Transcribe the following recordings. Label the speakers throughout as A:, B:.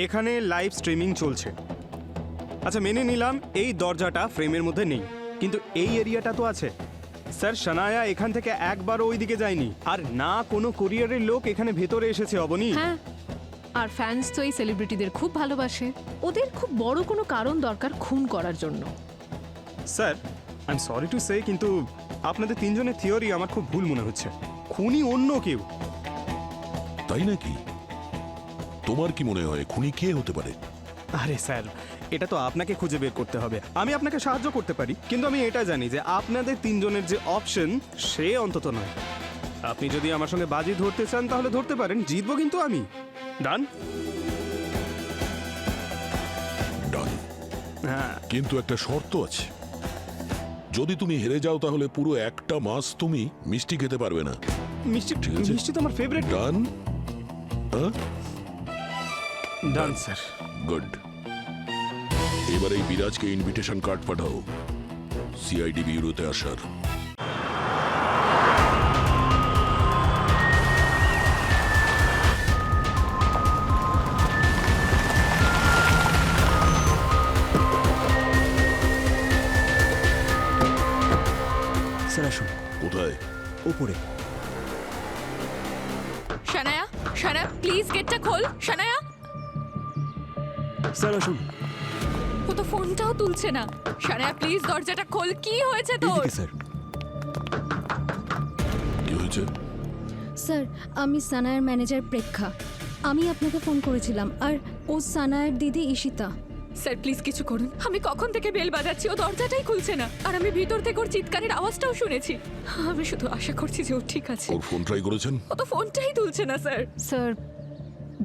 A: এখানে live streaming চলছে। আচ্ছা, মেনে নিলাম এই দরজাটা ফ্রেমের মধ্যে নেই, কিন্তু এই এরিয়াটা তো আছে। স্যার, শানায়া এখান থেকে একবারও ওই দিকে যায়নি, আর না কোনো কোরিয়ারের লোক এখানে ভেতরে এসেছে অবনী।
B: হ্যাঁ, আর ফ্যান্স তো এই সেলিব্রিটিদের খুব ভালোবাসে। ওদের খুব বড় কোনো কারণ দরকার খুন করার জন্য।
A: Sir, I am sorry to say, কিন্তু আপনাদের তিনজনের থিওরি আমার খুব ভুল মনে হচ্ছে। খুনি অন্য কেউ।
C: তাই নাকি? তোমার কি মনে হয় খুনি কে হতে পারে?
A: আরে স্যার, এটা তো আপনাকে খুঁজে বের করতে হবে। আমি আপনাকে সাহায্য করতে পারি, কিন্তু আমি এটা জানি যে আপনাদের তিনজনের যে অপশন সে অন্তত নয়। আপনি যদি আমার সঙ্গে বাজি ধরতে চান তাহলে ধরতে পারেন, জিতবো কিন্তু আমি। ডান?
C: ডান।
A: হ্যাঁ।
C: কিন্তু একটা শর্ত আছে, যদি তুমি হেরে যাও তাহলে পুরো একটা মাস তুমি মিষ্টি খেতে পারবে না।
A: মিষ্টি?
C: ঠিক আছে।
A: মিষ্টি তো আমার ফেভারিট।
C: ডান? হ্যাঁ,
A: ডান স্যার।
C: গুড। এবার এই বিরাজকে ইনভিটেশন কার্ড পাঠাও সিআইডি ব্যুরোতে আসার।
D: স্যার আসুন।
C: কোথায়?
D: উপরে।
B: শানায়া, শানায়া প্লিজ গেটটা খোল। শানায়া,
D: স্যার আসুন।
B: ও তো ফোনটাও তুলছে না। শানায়া প্লিজ দরজাটা খোল। কি হয়েছে তোর?
D: এইদিকে স্যার।
C: কি হয়েছে?
E: স্যার, আমি সানায়ের ম্যানেজার প্রেক্ষা। আমি আপনাকে ফোন করেছিলাম, আর ও সানায়ের দিদি ঈশিতা।
B: স্যার প্লিজ কিছু করুন। আমি কখন থেকে বেল বাজাচ্ছি, ও দরজাটাই খুলছে না, আর আমি ভিতর থেকে ওর চিৎকারের আওয়াজটাও শুনেছি। আমি শুধু আশা করছি যে ও ঠিক আছে।
C: ওর ফোন ট্রাই করেছেন?
B: ও তো ফোনটাই তুলছে না স্যার। স্যার,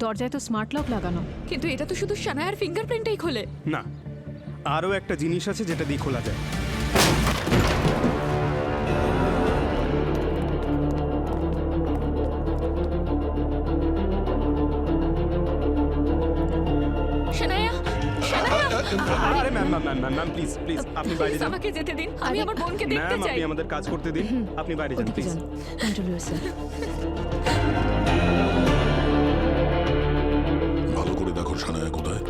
B: দরজায় তো স্মার্ট লক লাগানো, কিন্তু এটা তো শুধু শানায়ার ফিঙ্গারপ্রিন্টই খোলে।
A: না, আরও একটা জিনিস আছে যেটা দিয়ে খোলা যায়।
B: শানায়া, শানায়া
A: আরে ma'am ma'am ma'am ma'am ma'am please please আপনি বাইরে
B: প্লিজ
A: যান।
B: আমাকে যেতে দিন। আমি আমার বোনকে দেখতে
A: ম্যাম,
B: চাই।
A: আপনি আমাদের কাজ করতে দিন। আপনি বাইরে যান প্লিজ।
E: Controller sir.
C: ভালো করে দেখো সানায়া কোথায়।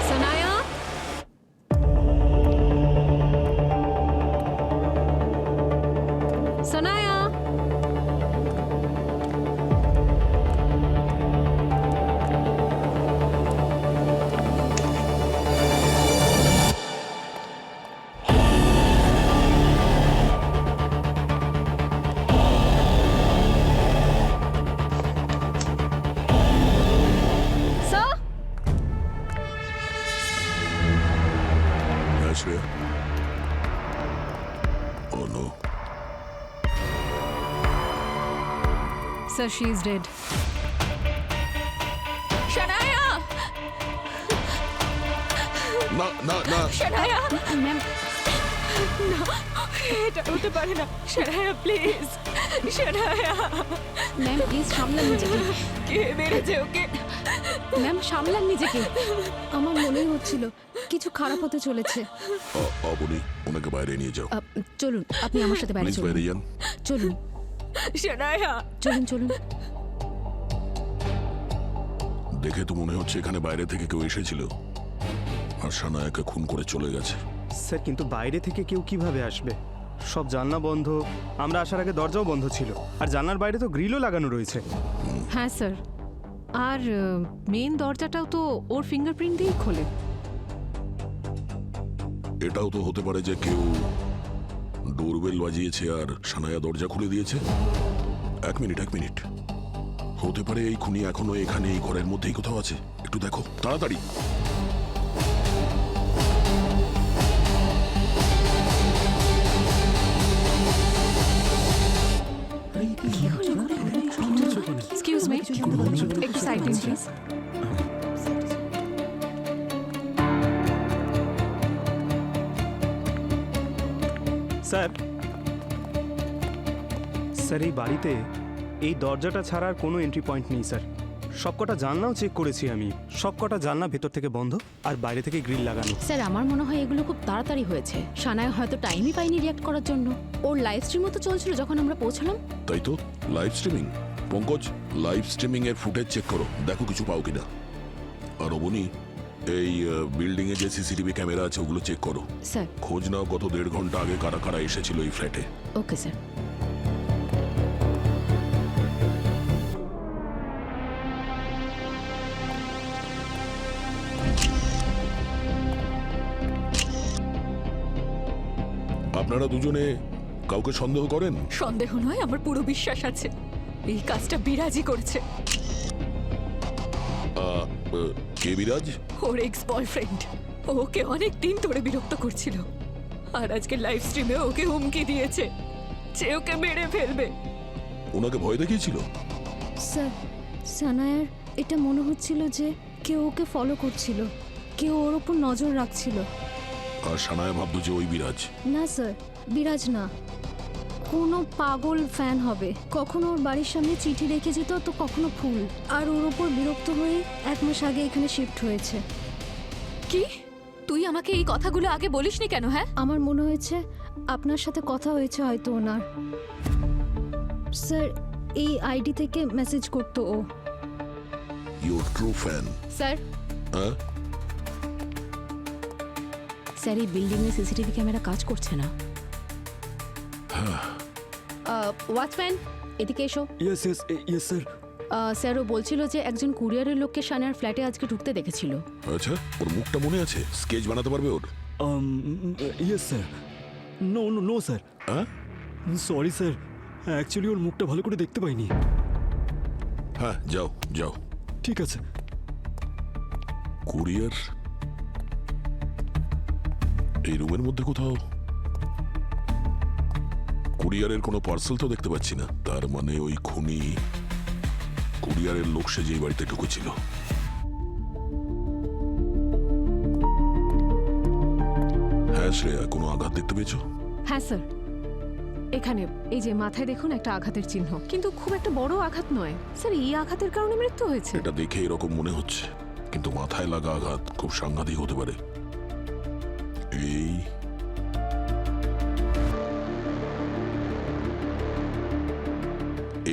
B: সানায়া, সানায়া, স্যার।
C: হ্যাঁ শ্রেয়া। ও no.
B: Sir, she is dead. Shanaya!
C: না না না।
B: Shanaya!
E: ম্যাম,
B: না, এটা হতে পারে না। Shanaya, please. Shanaya!
E: Ma'am please সামলান নিজেকে।
B: কে মেরেছে ওকে?
E: ম্যাম সামলান নিজেকে। আমার মনেই হচ্ছিল কিছু খারাপ হতে চলেছে।
C: অবনী, ওনাকে বাইরে নিয়ে যাও
E: চলুন, আপনি আমার সাথে বাইরে
C: প্লিজ।
E: চলুন।
C: বাইরে যান।
E: চলুন
B: Shanaya!
E: চলুন চলুন।
C: দেখে তো মনে হচ্ছে এখানে বাইরে থেকে কেউ এসেছিল আর সানায়াকে খুন করে চলে গেছে।
A: স্যার, কিন্তু বাইরে থেকে কেউ কিভাবে আসবে? সব জানলা বন্ধ, আমরা আসার আগে দরজাও বন্ধ ছিল, আর জানলার বাইরে তো গ্রিলও লাগানো রয়েছে।
B: হ্যাঁ স্যার, আর মেন দরজাটাও তো ওর ফিঙ্গারপ্রিন্ট দিয়েই খোলে।
C: এটাও তো হতে পারে যে কেউ ডোরবেল বাজিয়েছে আর সানায়া দরজা খুলে দিয়েছে। এক মিনিট। হতে পারে এই খুনি এখনো এখানে এই ঘরের মধ্যেই কোথাও আছে। একটু দেখো তাড়াতাড়ি।
B: এক্সকিউজ মি, একটু সাইড দিন প্লিজ।
A: স্যার, স্যার এই বাড়িতে এই দরজাটা ছাড়া আর কোনো এন্ট্রি পয়েন্ট নেই স্যার। সবকটা জানলাও চেক করেছি আমি, সবকটা জানলা ভেতর থেকে বন্ধ আর বাইরে থেকে গ্রিল লাগানো।
F: স্যার আমার মনে হয় এগুলো খুব তাড়াতাড়ি হয়েছে। সানায় হয়তো টাইমই পাইনি রিয়াক্ট করার জন্য। ওর লাইভ স্ট্রিমও তো চলছিল যখন আমরা পৌঁছলাম।
C: তাই তো, live streaming. Pankaj, live streaming এর ফুটেজ চেক করো, দেখো কিছু পাও কিনা। আর অবনী, এই বিল্ডিং এ যে সিসিটিভি ক্যামেরা আছে ওগুলো চেক করো।
F: স্যার।
C: খোঁজ নাও গত 1.5 ঘন্টা আগে কারা কারা এসেছিল এই ফ্ল্যাটে।
F: Okay sir.
C: আপনারা দুজনে কাউকে সন্দেহ করেন?
B: সন্দেহ নয়, আমার পুরো বিশ্বাস আছে এই কাজটা বিরাজই করেছে।
C: কে বিরাজ?
B: ওর এক্স বয়ফ্রেন্ড ওকে অনেক দিন ধরে বিরক্ত করছিল, আর আজকে লাইভ স্ট্রিমে ওকে হুমকি দিয়েছে যে ওকে মেরে ফেলবে।
C: ওনাকে ভয় দেখিয়েছিল?
E: স্যার, সানায়ার এটা মনে হচ্ছিল যে কেউ ওকে ফলো করছিল, কেউ ওর ওপর নজর রাখছিল।
C: আর সানায়া ভাবতো যে ওই বিরাজ।
E: না স্যার, বিরাজ না, কোনো পাগল ফ্যান হবে। কখনো ওর বাড়ির সামনে চিঠি রেখে যেত, তো কখনো ফুল। আর ওর ওপর বিরক্ত হয়ে 1 মাস আগে এখানে শিফট হয়েছে।
B: কি? তুই আমাকে এই কথাগুলো আগে বলিসনি কেন? হ্যাঁ,
E: আমার মনে হয়েছে আপনার সাথে কথা হয়েছে হয়তো ওনার। স্যার, এই আইডি থেকে মেসেজ করতো ও।
C: Your true fan?
F: স্যার,
C: হ্যাঁ?
F: স্যার এই বিল্ডিং এ সিসিটিভি ক্যামেরা কাজ করছে না। ওয়াচম্যান, এদিকে এসো।
D: Yes yes yes sir.
F: Sir ও বলছিল যে একজন কুরিয়ারের লোককে সানার ফ্ল্যাটে আজকে ঢুকতে দেখেছিল।
C: আচ্ছা, ওর মুখটা মনে আছে? স্কেচ বানাতে পারবে ওর?
D: Yes sir. No no no sir,
C: হ্যাঁ?
D: সরি স্যার, অ্যাকচুয়ালি ওর মুখটা ভালো করে দেখতে পাইনি।
C: হ্যাঁ, যাও যাও।
D: ঠিক আছে।
C: কুরিয়ার এই রুমের মধ্যে কোথাও। কুরিয়ারের কোনো পার্সেল তো দেখতে পাচ্ছি না, তার মানে ওই খুনি কুরিয়ারের লোক সেজে এই বাড়িতে ঢুকেছিল। হ্যাঁ শ্রেয়া, কোনো আঘাত দেখতে পেয়েছো?
G: হ্যাঁ স্যার, এখানে এই যে মাথায় দেখুন একটা আঘাতের চিহ্ন, কিন্তু খুব একটা বড় আঘাত নয় স্যার। এই আঘাতের কারণে মৃত্যু হয়েছে।
C: এটা দেখে এরকম মনে হচ্ছে, কিন্তু মাথায় লাগা আঘাত খুব সাংঘাতিক হতে পারে।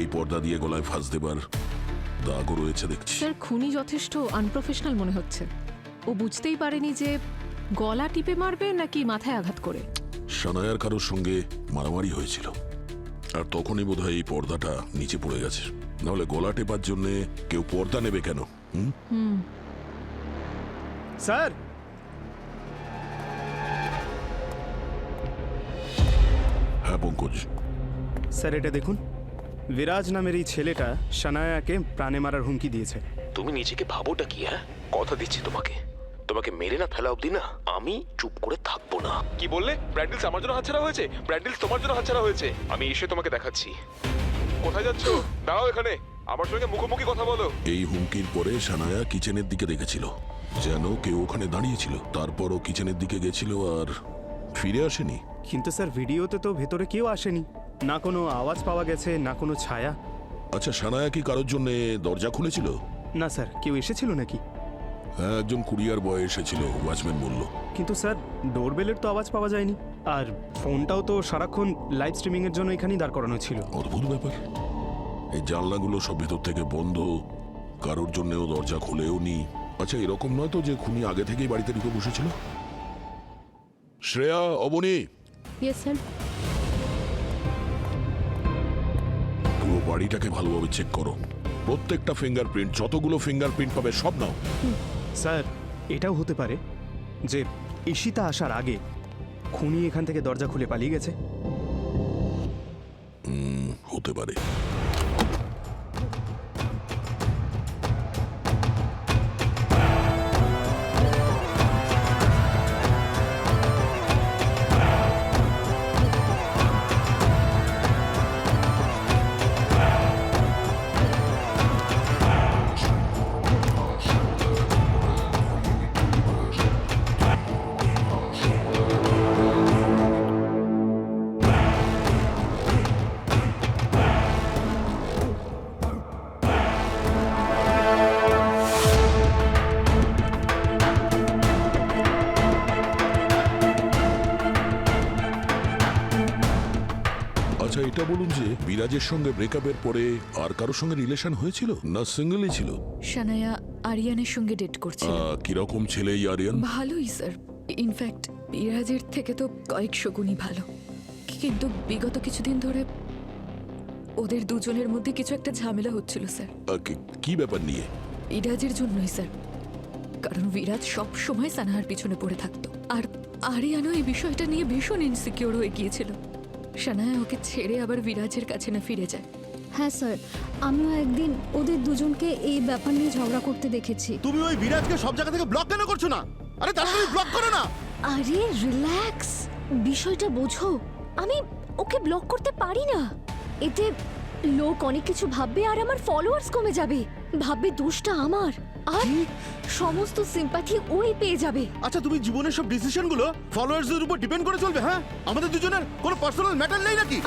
C: এই পর্দা দিয়ে গলায় ফাঁস দেবার দাগও রয়েছে দেখছি।
G: স্যার, খুনি যথেষ্ট আনপ্রফেশনাল মনে হচ্ছে। ও বুঝতেই পারেনি যে গলা টিপে মারবে নাকি মাথায় আঘাত করে।
C: সানায়ার কারোর সঙ্গে মারামারি হয়েছিল, আর তখনই বোধহয় এই পর্দাটা নিচে পড়ে গেছে। নাহলে গলা টেপার জন্য কেউ পর্দা নেবে কেন?
A: স্যার,
C: হ্যাঁ পঙ্কজ।
A: স্যার এটা দেখুন, বিরাজ নামের এই ছেলেটা সানায়াকে প্রাণে মারার হুমকি দিয়েছে।
H: তুমি নিজেকে ভাবোটা কি? হ্যাঁ, কথা দিচ্ছি তোমাকে, তোমাকে মেরে না ফেলা অবধি না আমি চুপ করে থাকবো না। কি বললে? ব্র্যান্ডেলস আমার জন্য হাতছাড়া হয়েছে? ব্র্যান্ডেলস তোমার জন্য হাতছাড়া হয়েছে? আমি এসে তোমাকে দেখাচ্ছি। কোথায় যাচ্ছো? দাঁড়াও এখানে, আমার সঙ্গে মুখোমুখি কথা বলো।
C: এই হুমকির পরে সানায়া কিচেনের দিকে দেখেছিল, যেন কেউ ওখানে দাঁড়িয়েছিল। তারপর ও কিচেনের দিকে গেছিল আর ফিরে আসেনি।
A: কিন্তু স্যার ভিডিওতে তো ভেতরে কেউ আসেনি, না কোনো আওয়াজ পাওয়া গেছে, না কোনো ছায়া।
C: আচ্ছা, সানায়া কি কারোর জন্য দরজা খুলেছিল?
A: না স্যার, কেউ এসেছিল নাকি?
C: হ্যাঁ, একজন কুরিয়ার বয় এসেছিল, ওয়াচম্যান বলল।
A: কিন্তু স্যার ডোরবেলের তো আওয়াজ পাওয়া যায়নি, আর ফোনটাও তো সারাক্ষণ লাইভ স্ট্রিমিং এর জন্য এখানেই দাঁড় করানো ছিল।
C: অদ্ভুত ব্যাপার। এই জানলাগুলো সব ভেতর থেকে বন্ধ, কারোর জন্যও দরজা খুলেও নি। আচ্ছা, এরকম নয় তো যে খুনি আগে থেকেই বাড়িতে ঢুকে বসেছিল? Shreya, Abani,
F: yes sir.
C: পুরো বাড়িটাকে ভালোভাবে চেক করো। প্রত্যেকটা ফিঙ্গারপ্রিন্ট, যতগুলো ফিঙ্গারপ্রিন্ট পাবে সব নাও।
A: স্যার এটাও হতে পারে যে ঈশিতা আসার আগে খুনি এখান থেকে দরজা খুলে পালিয়ে গেছে।
C: হতে পারে। এইটা বলুন যে বিরাজের সঙ্গে ব্রেকআপের পরে আর কারোর সঙ্গে রিলেশন হয়েছিল না সিঙ্গেলই ছিল?
B: সানায়া আরিয়ানের সঙ্গে ডেট করছিল।
C: কিরকম ছেলে এই আরিয়ান?
B: ভালোই স্যার, ইনফ্যাক্ট বিরাজের থেকে তো কয়েকশো গুণই ভালো। কিন্তু বিগত কিছুদিন ধরে ওদের দুজনের মধ্যে কিছু একটা ঝামেলা হচ্ছিল স্যার।
C: কি ব্যাপার নিয়ে?
B: বিরাজের জন্যই স্যার, কারণ বিরাজ সব সময় সানাহার পিছনে পড়ে থাকতো, আর আরিয়ানও এই বিষয়টা নিয়ে ভীষণ ইনসিকিউর হয়ে গিয়েছিল। সানায়া ওকে ছেড়ে আবার বিরাজের কাছে না ফিরে যায়।
E: হ্যাঁ স্যার, আমিও একদিন ওদের দুজনকে এই ব্যাপার নিয়ে ঝগড়া করতে দেখেছি।
I: তুমি ওই বিরাজকে সব জায়গা থেকে ব্লক কেন করছো না? আরে তাড়াতাড়ি ব্লক করো না।
E: আরে রিল্যাক্স, বিষয়টা বোঝো। আমি ওকে ব্লক করতে পারি না। এতে লোক অনেক কিছু ভাববে আর আমার ফলোয়ার্স কমে যাবে। ভাববে দোষটা আমার, আর সমস্ত সিম্প্যাথি ওই পেয়ে যাবে।
I: আচ্ছা, তুমি জীবনের সব ডিসিশনগুলো ফলোয়ার্সদের উপর ডিপেন্ড করে চলবে? হ্যাঁ, আমাদের দুজনের কোনো পার্সোনাল ম্যাটার নেই নাকি?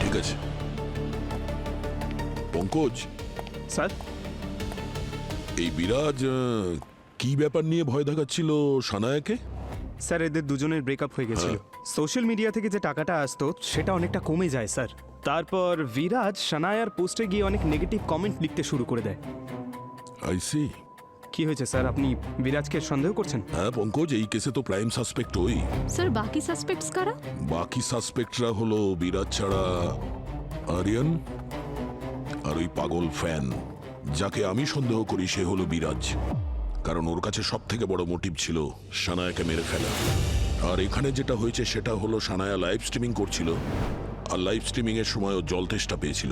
C: ঠিক আছে পঙ্কজ,
A: স্যার,
C: এই বিরাজ কি ব্যাপার নিয়ে ভয় দেখাচ্ছিল সানায়াকে?
A: স্যার এদের দুজনের ব্রেকআপ হয়ে গেছিল। সোশ্যাল মিডিয়া থেকে যে টাকাটা আসতো সেটা অনেকটা কমে যায় স্যার। তারপর বিরাজ সানায়ার পোস্টে গিয়ে অনেক নেগেটিভ কমেন্ট লিখতে শুরু করে দেয়।
C: I see.
A: কি হয়েছে স্যার, আপনি বিরাজকে সন্দেহ করছেন?
C: হ্যাঁ পঙ্কজ, এই কেসে তো প্রাইম সাসপেক্ট ওই।
F: স্যার বাকি সাসপেক্টস কারা?
C: বাকি সাসপেক্টরা হলো বিরাজ ছাড়া আরিয়ান আর ওই পাগল ফ্যান। যাকে আমি সন্দেহ করি সে হলো বিরাজ, কারণ ওর কাছে সব থেকে বড় মোটিভ ছিল সানায়াকে মেরে ফেলা। আর এখানে যেটা হয়েছে সেটা হলো সানায়া লাইভ স্ট্রিমিং করছিল, আর লাইভ স্ট্রিমিং এর সময় ও জল তেষ্টা পেয়েছিল।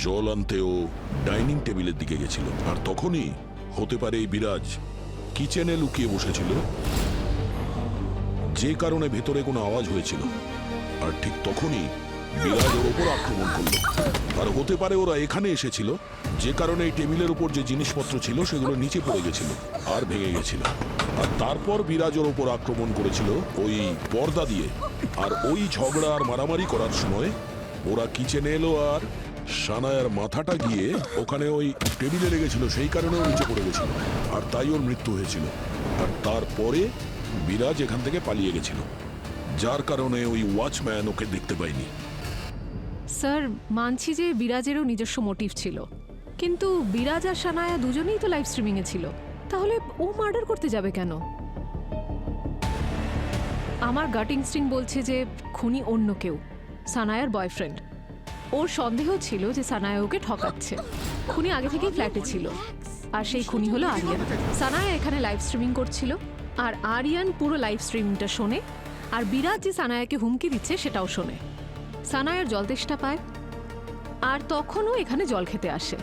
C: জল আনতে ও ডাইনিং টেবিলের দিকে গেছিল, আর তখনই হতে পারে এই বিরাজ কিচেনে লুকিয়ে বসেছিল, যে কারণে ভেতরে কোনো আওয়াজ হয়েছিল। আর ঠিক তখনই বিরাজ ওর ওপর আক্রমণ করলো। আর হতে পারে ওরা এখানে এসেছিল, যে কারণে এই টেবিলের উপর যে জিনিসপত্র ছিল সেগুলো নিচে পড়ে গেছিল আর ভেঙে গেছিল। আর তারপর বিরাজ ওর ওপর আক্রমণ করেছিল ওই পর্দা দিয়ে। আর ওই ঝগড়া আর মারামারি করার সময় ওরা কিচেনে এলো, আর সানায়ার মাথাটা গিয়ে ওখানে ওই টেবিলে লেগেছিল, সেই কারণে ও নিচে পড়ে গেছিল, আর তাই ওর মৃত্যু হয়েছিল। আর তারপরে বিরাজ এখান থেকে পালিয়ে গেছিল, যার কারণে ওই ওয়াচম্যান ওকে দেখতে পায়নি।
G: স্যার মানছি যে বিরাজেরও নিজস্ব মোটিভ ছিল, কিন্তু বিরাজ আর সানায়া দুজনেই তো লাইভ স্ট্রিমিংয়ে ছিল, তাহলে ও মার্ডার করতে যাবে কেন? আমার গাট ইনস্টিংক্ট বলছে যে খুনি অন্য কেউ, সানায়ার বয়ফ্রেন্ড। ওর সন্দেহ ছিল যে সানায়া ওকে ঠকাচ্ছে। খুনি আগে থেকেই ফ্ল্যাটে ছিল, আর সেই খুনি হলো আরিয়ান। সানায়া এখানে লাইভ স্ট্রিমিং করছিল, আর আরিয়ান পুরো লাইভ স্ট্রিমিংটা শোনে, আর বিরাজ যে সানায়াকে হুমকি দিচ্ছে সেটাও শোনে। সানায়ার জল তেষ্টা পায়, আর তখনও এখানে জল খেতে আসে,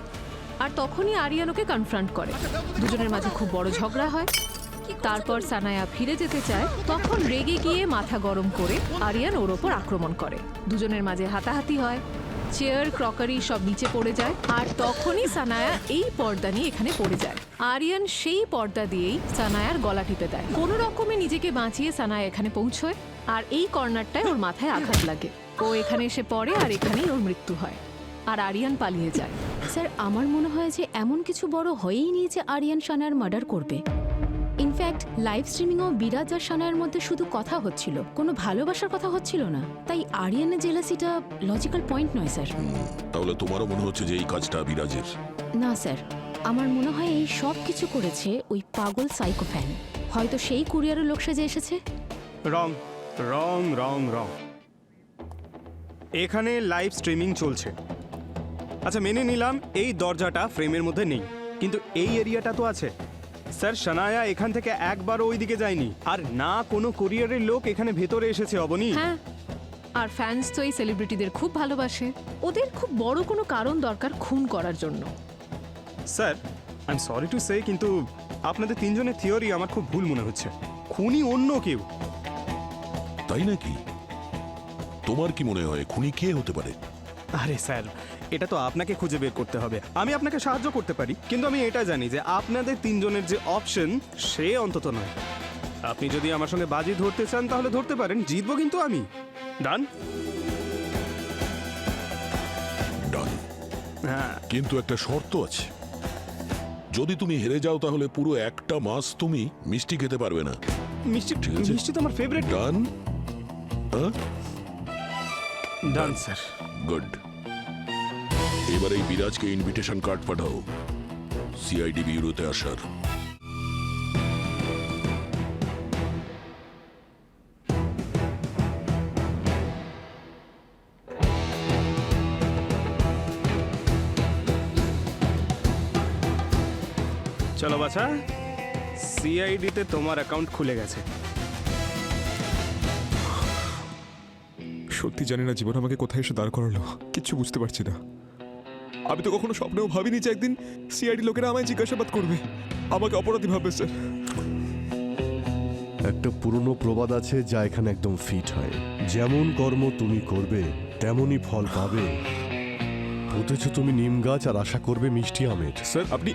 G: আর তখনই আরিয়ান ওকে কনফ্রন্ট করে। দুজনের মাঝে খুব বড় ঝগড়া হয়। তারপর সানায়া ফিরে যেতে চায়, তখন রেগে গিয়ে মাথা গরম করে আরিয়ান ওর ওপর আক্রমণ করে। দুজনের মাঝে হাতাহাতি হয়, চেয়ার ক্রকারি সব নিচে পড়ে যায়, আর তখনই সানায়া এই পর্দা নিয়ে এখানে পড়ে যায়। আরিয়ান সেই পর্দা দিয়েই সানায়ার গলা টিপে দেয়। কোনো রকমে নিজেকে বাঁচিয়ে সানায়া এখানে পৌঁছয়, আর এই কর্নারটায় ওর মাথায় আঘাত লাগে। ও এখানে এসে পড়ে, আর এখানেই ওর মৃত্যু হয়, আর আরিয়ান পালিয়ে যায়।
F: স্যার আমার মনে হয় যে এমন কিছু বড় হয়েই নিয়ে যে আরিয়ান সানায়ার মার্ডার করবে। ইনফ্যাক্ট লাইভ স্ট্রিমিংও বিরাজ আর সানায়ার মধ্যে শুধু কথা হচ্ছিল, কোনো ভালোবাসার কথা হচ্ছিল না। তাই আরিয়ানের জেলাসিটা লজিক্যাল পয়েন্ট নয় স্যার।
C: তাহলে তোমারও মনে হচ্ছে যে এই কাজটা বিরাজের?
F: না স্যার, আমার মনে হয় এই সব কিছু করেছে ওই পাগল সাইকো ফ্যান। হয়তো সেই কুরিয়ারের লোক সেজে এসেছে।
A: রং রং রং রং। এখানে লাইভ স্ট্রিমিং চলছে। আচ্ছা মেনে নিলাম এই দরজাটা ফ্রেমের মধ্যে নেই, কিন্তু এই এরিয়াটা তো আছে। স্যার সানায়া এখান থেকে একবারও ওই দিকে যায়নি, আর না কোনো কোরিয়ারের লোক এখানে ভেতরে এসেছে অবনী।
G: হ্যাঁ, আর ফ্যান্স তো এই সেলিব্রিটিদের খুব ভালোবাসে। ওদের খুব বড় কোনো কারণ দরকার খুন করার জন্য।
A: Sir I am sorry to say, কিন্তু আপনাদের তিনজনের থিওরি আমার খুব ভুল মনে হচ্ছে। খুনি অন্য কেউ।
C: তাই নাকি? তোমার কি মনে হয় খুনি কে হতে পারে?
A: আরে স্যার, এটা তো আপনাকে খুঁজে বের করতে হবে। আমি আপনাকে সাহায্য করতে পারি, কিন্তু আমি এটা জানি যে আপনাদের তিনজনের যে অপশন সে অন্তত নয়। আপনি যদি আমার সঙ্গে বাজি ধরতে চান তাহলে ধরতে পারেন, জিতবো কিন্তু আমি। ডান?
C: ডান।
A: হ্যাঁ।
C: কিন্তু একটা শর্ত আছে, যদি তুমি হেরে যাও তাহলে পুরো একটা মাস তুমি মিষ্টি খেতে পারবে না।
A: মিষ্টি?
C: ঠিক আছে।
A: মিষ্টি তো আমার favourite.
C: Done?
A: Done sir.
C: Good. এবার এই বিরাজকে ইনভিটেশন কার্ড পাঠাও সিআইডি ব্যুরোতে আসার।
A: চলো বাছা, সিআইডিতে তোমার অ্যাকাউন্ট খুলে গেছে।
J: সত্যি জানি না জীবন আমাকে কোথায় এসে দাঁড় করালো, কিচ্ছু বুঝতে পারছি না। আমি তো কখনো স্বপ্নেও ভাবিনি যে একদিন সিআইডি লোকেরা আমায় জিজ্ঞাসাবাদ করবে, আমাকে অপরাধী ভাববে স্যার।
K: একটা পুরনো প্রবাদ আছে যা এখানে একদম ফিট হয়, যেমন কর্ম তুমি করবে তেমনই ফল পাবে। পুঁতেছ তুমি নিম গাছ আর আশা করবে মিষ্টি আমের।
J: স্যার আপনি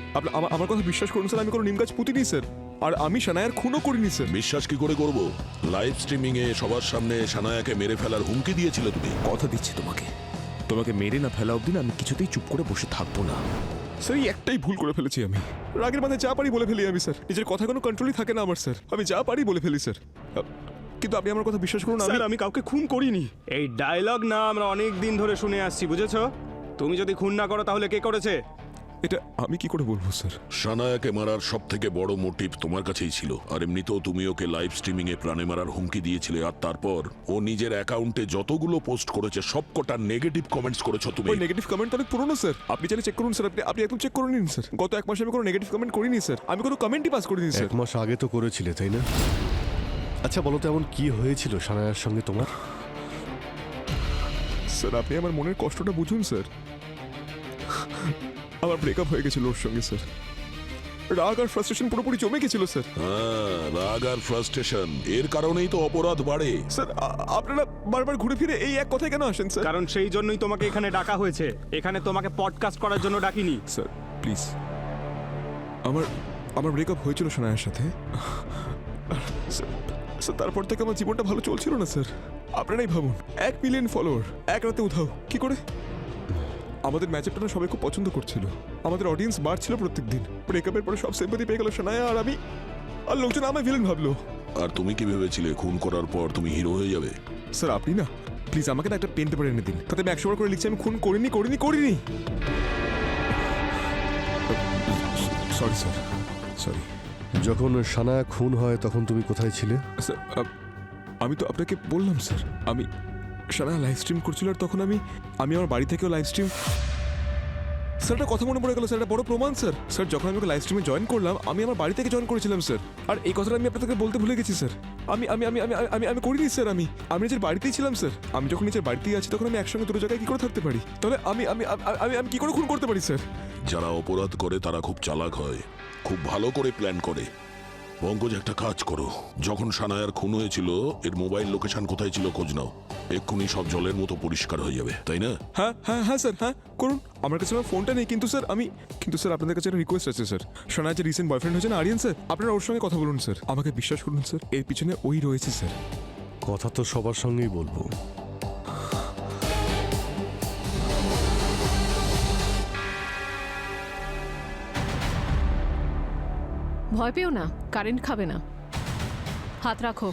J: আমার কথা বিশ্বাস করুন স্যার, আমি কোনো নিম গাছ পুঁতিনি স্যার, আর আমি সানায়ার খুনও করিনি স্যার।
C: বিশ্বাস কি করে করব? লাইভ স্ট্রিমিং এ সবার সামনে সানায়াকে মেরে ফেলার হুমকি দিয়েছিলে তুমি।
H: কথা দিচ্ছি তোমাকে, তোমাকে মেরে না ফেলা অবধি না আমি কিছুতেই চুপ করে বসে থাকবো না।
J: স্যার এই একটাই ভুল করে ফেলেছি আমি, রাগের মাথায় যা পারি বলে ফেলি আমি স্যার, নিজের কথা কোনো কন্ট্রোলই থাকে না আমার স্যার, আমি যা পারি বলে ফেলি স্যার। কিন্তু আপনি আমার কথা বিশ্বাস করুন,
A: স্যার আমি কাউকে খুন করিনি। এই ডায়লগ না আমরা অনেক দিন ধরে শুনে আসছি, বুঝেছো? তুমি যদি খুন না করো তাহলে কে করেছে?
J: এটা আমি কি করে বলবো স্যার?
C: সানায়াকে মারার সব থেকে বড় মোটিভ তোমার কাছেই ছিল, আর এমনিতেও তুমি ওকে লাইভ স্ট্রিমিং এ প্রাণে মারার হুমকি দিয়েছিলে, আর তারপর ও নিজের অ্যাকাউন্টে যতগুলো পোস্ট করেছে সবকটা নেগেটিভ কমেন্টস করেছো তুমি।
J: ওই নেগেটিভ কমেন্ট অনেক পুরনো স্যার, আপনি চাইলে চেক করুন স্যার, আপনি একদম চেক করে নিন স্যার। গত এক মাসে আমি কোনো নেগেটিভ কমেন্ট করিনি স্যার, আমি কোনো কমেন্টই পাস করিনি স্যার।
K: 1 মাস আগে তো করেছিলে তাই না? আচ্ছা বলো তো এমন কি হয়েছিল সানায়ার সঙ্গে তোমার?
J: স্যার আপনি আমার মনের কষ্টটা বুঝুন স্যার, আমার ব্রেকআপ হয়ে গেছিল ওর সঙ্গে স্যার, রাগ আর ফ্রাস্ট্রেশন পুরোপুরি জমে গেছিল স্যার।
C: হ্যাঁ, রাগ আর ফ্রাস্ট্রেশন এর কারণেই তো অপরাধ বাড়ে।
J: স্যার আপনারা বারবার ঘুরে ফিরে এই এক কথায় কেন আসেন স্যার?
A: কারণ সেই জন্যই তোমাকে এখানে ডাকা হয়েছে, এখানে তোমাকে পডকাস্ট করার জন্য ডাকিনি।
J: স্যার প্লিজ, আমার ব্রেকআপ হয়েছিল সানায়ার সাথে স্যার, তারপর থেকে আমার জীবনটা ভালো চলছিল না স্যার। আপনারাই ভাবুন, 1 মিলিয়ন ফলোয়ার এক রাতে উধাও কি করে? আমাদের ম্যাচআপটা না সবাই খুব পছন্দ করছিল, আমাদের অডিয়েন্স বাড়ছিল প্রত্যেক দিন। ব্রেকআপের পরে সব সিম্পাথি পেয়ে গেল সানায়া আর আমি, আর লোকজন আমায় ভিলেন ভাবলো।
C: আর তুমি কি ভেবেছিলে খুন করার পর তুমি হিরো হয়ে যাবে?
J: স্যার আপনি না প্লিজ আমাকে না একটা পেন পেপার এনে দিন, তাতে আমি 100 বার করে লিখছি আমি খুন করিনি। Sorry sir, sorry.
K: যখন সানায়া খুন হয় তখন তুমি কোথায় ছিলে?
J: স্যার আমি তো আপনাকে বললাম স্যার, আমি সানায়া লাইভ স্ট্রিম করছিল, আর তখন আমি আমার বাড়ি থেকেও লাইভ স্ট্রিম। স্যার একটা কথা মনে পড়ে গেল স্যার, একটা বড় প্রমাণ স্যার। স্যার যখন আমি লাইভ স্ট্রিমে জয়েন করলাম, আমি আমার বাড়ি থেকে জয়েন করেছিলাম স্যার, আর এই কথাটা আমি আপনাদেরকে বলতে ভুলে গেছি স্যার। আমি করিনি স্যার, আমি নিজের বাড়িতেই ছিলাম স্যার। আমি যখন নিজের বাড়িতেই আছি তখন আমি একসঙ্গে দুটো জায়গায় কি করে থাকতে পারি? তাহলে আমি কি করে খুন করতে পারি স্যার?
C: যারা অপরাধ করে তারা খুব চালাক হয়, খুব ভালো করে প্ল্যান করে। পঙ্কজ একটা কাজ করো, যখন সানায়ার খুন হয়েছিল এর মোবাইল লোকেশন কোথায় ছিল খোঁজ নাও, এক্ষুনি সব জলের মতো পরিষ্কার হয়ে যাবে, তাই না?
J: হ্যাঁ স্যার, হ্যাঁ করুন। আমার কাছে আমার ফোনটা নেই, কিন্তু স্যার আপনাদের কাছে একটা রিকোয়েস্ট আছে স্যার। সানায়া যে রিসেন্ট বয়ফ্রেন্ড হয়েছে না আরিয়ান স্যার, আপনারা ওর সঙ্গে কথা বলুন স্যার, আমাকে বিশ্বাস করুন স্যার, এর পিছনে ওই রয়েছে স্যার।
K: কথা তো সবার সঙ্গেই বলবো।
G: ভয় পেও না, কারেন্ট খাবে না, হাত রাখো।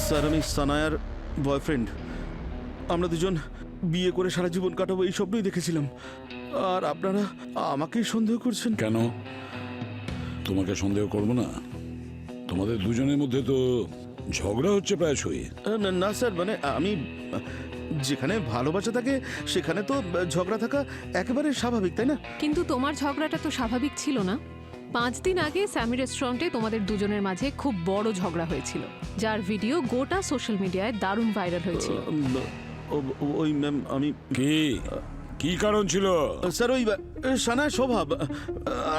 I: স্যার আমি সানায়ার বয়ফ্রেন্ড, আমরা দুজন বিয়ে করে সারা জীবন কাটাবো এই স্বপ্নই দেখেছিলাম, আর আপনারা আমাকেই সন্দেহ করছেন
L: কেন? তোমাকে সন্দেহ করবো না? তোমাদের দুজনের মধ্যে তো ঝগড়া হচ্ছে প্রায়শই।
I: না স্যার, মানে আমি যেখানে ভালোবাসা থাকে সেখানে তো ঝগড়া থাকা একেবারে স্বাভাবিক, তাই না?
G: কিন্তু তোমার ঝগড়াটা তো স্বাভাবিক ছিল না। 5 দিন আগে স্যামি রেস্টুরেন্টে তোমাদের দুজনের মাঝে খুব বড় ঝগড়া হয়েছিল, যার ভিডিও গোটা সোশ্যাল মিডিয়ায় দারুণ ভাইরাল হয়েছিল।
I: ওই ম্যাম আমি
L: কি কারণ ছিল?
I: স্যার ওই সানার স্বভাব,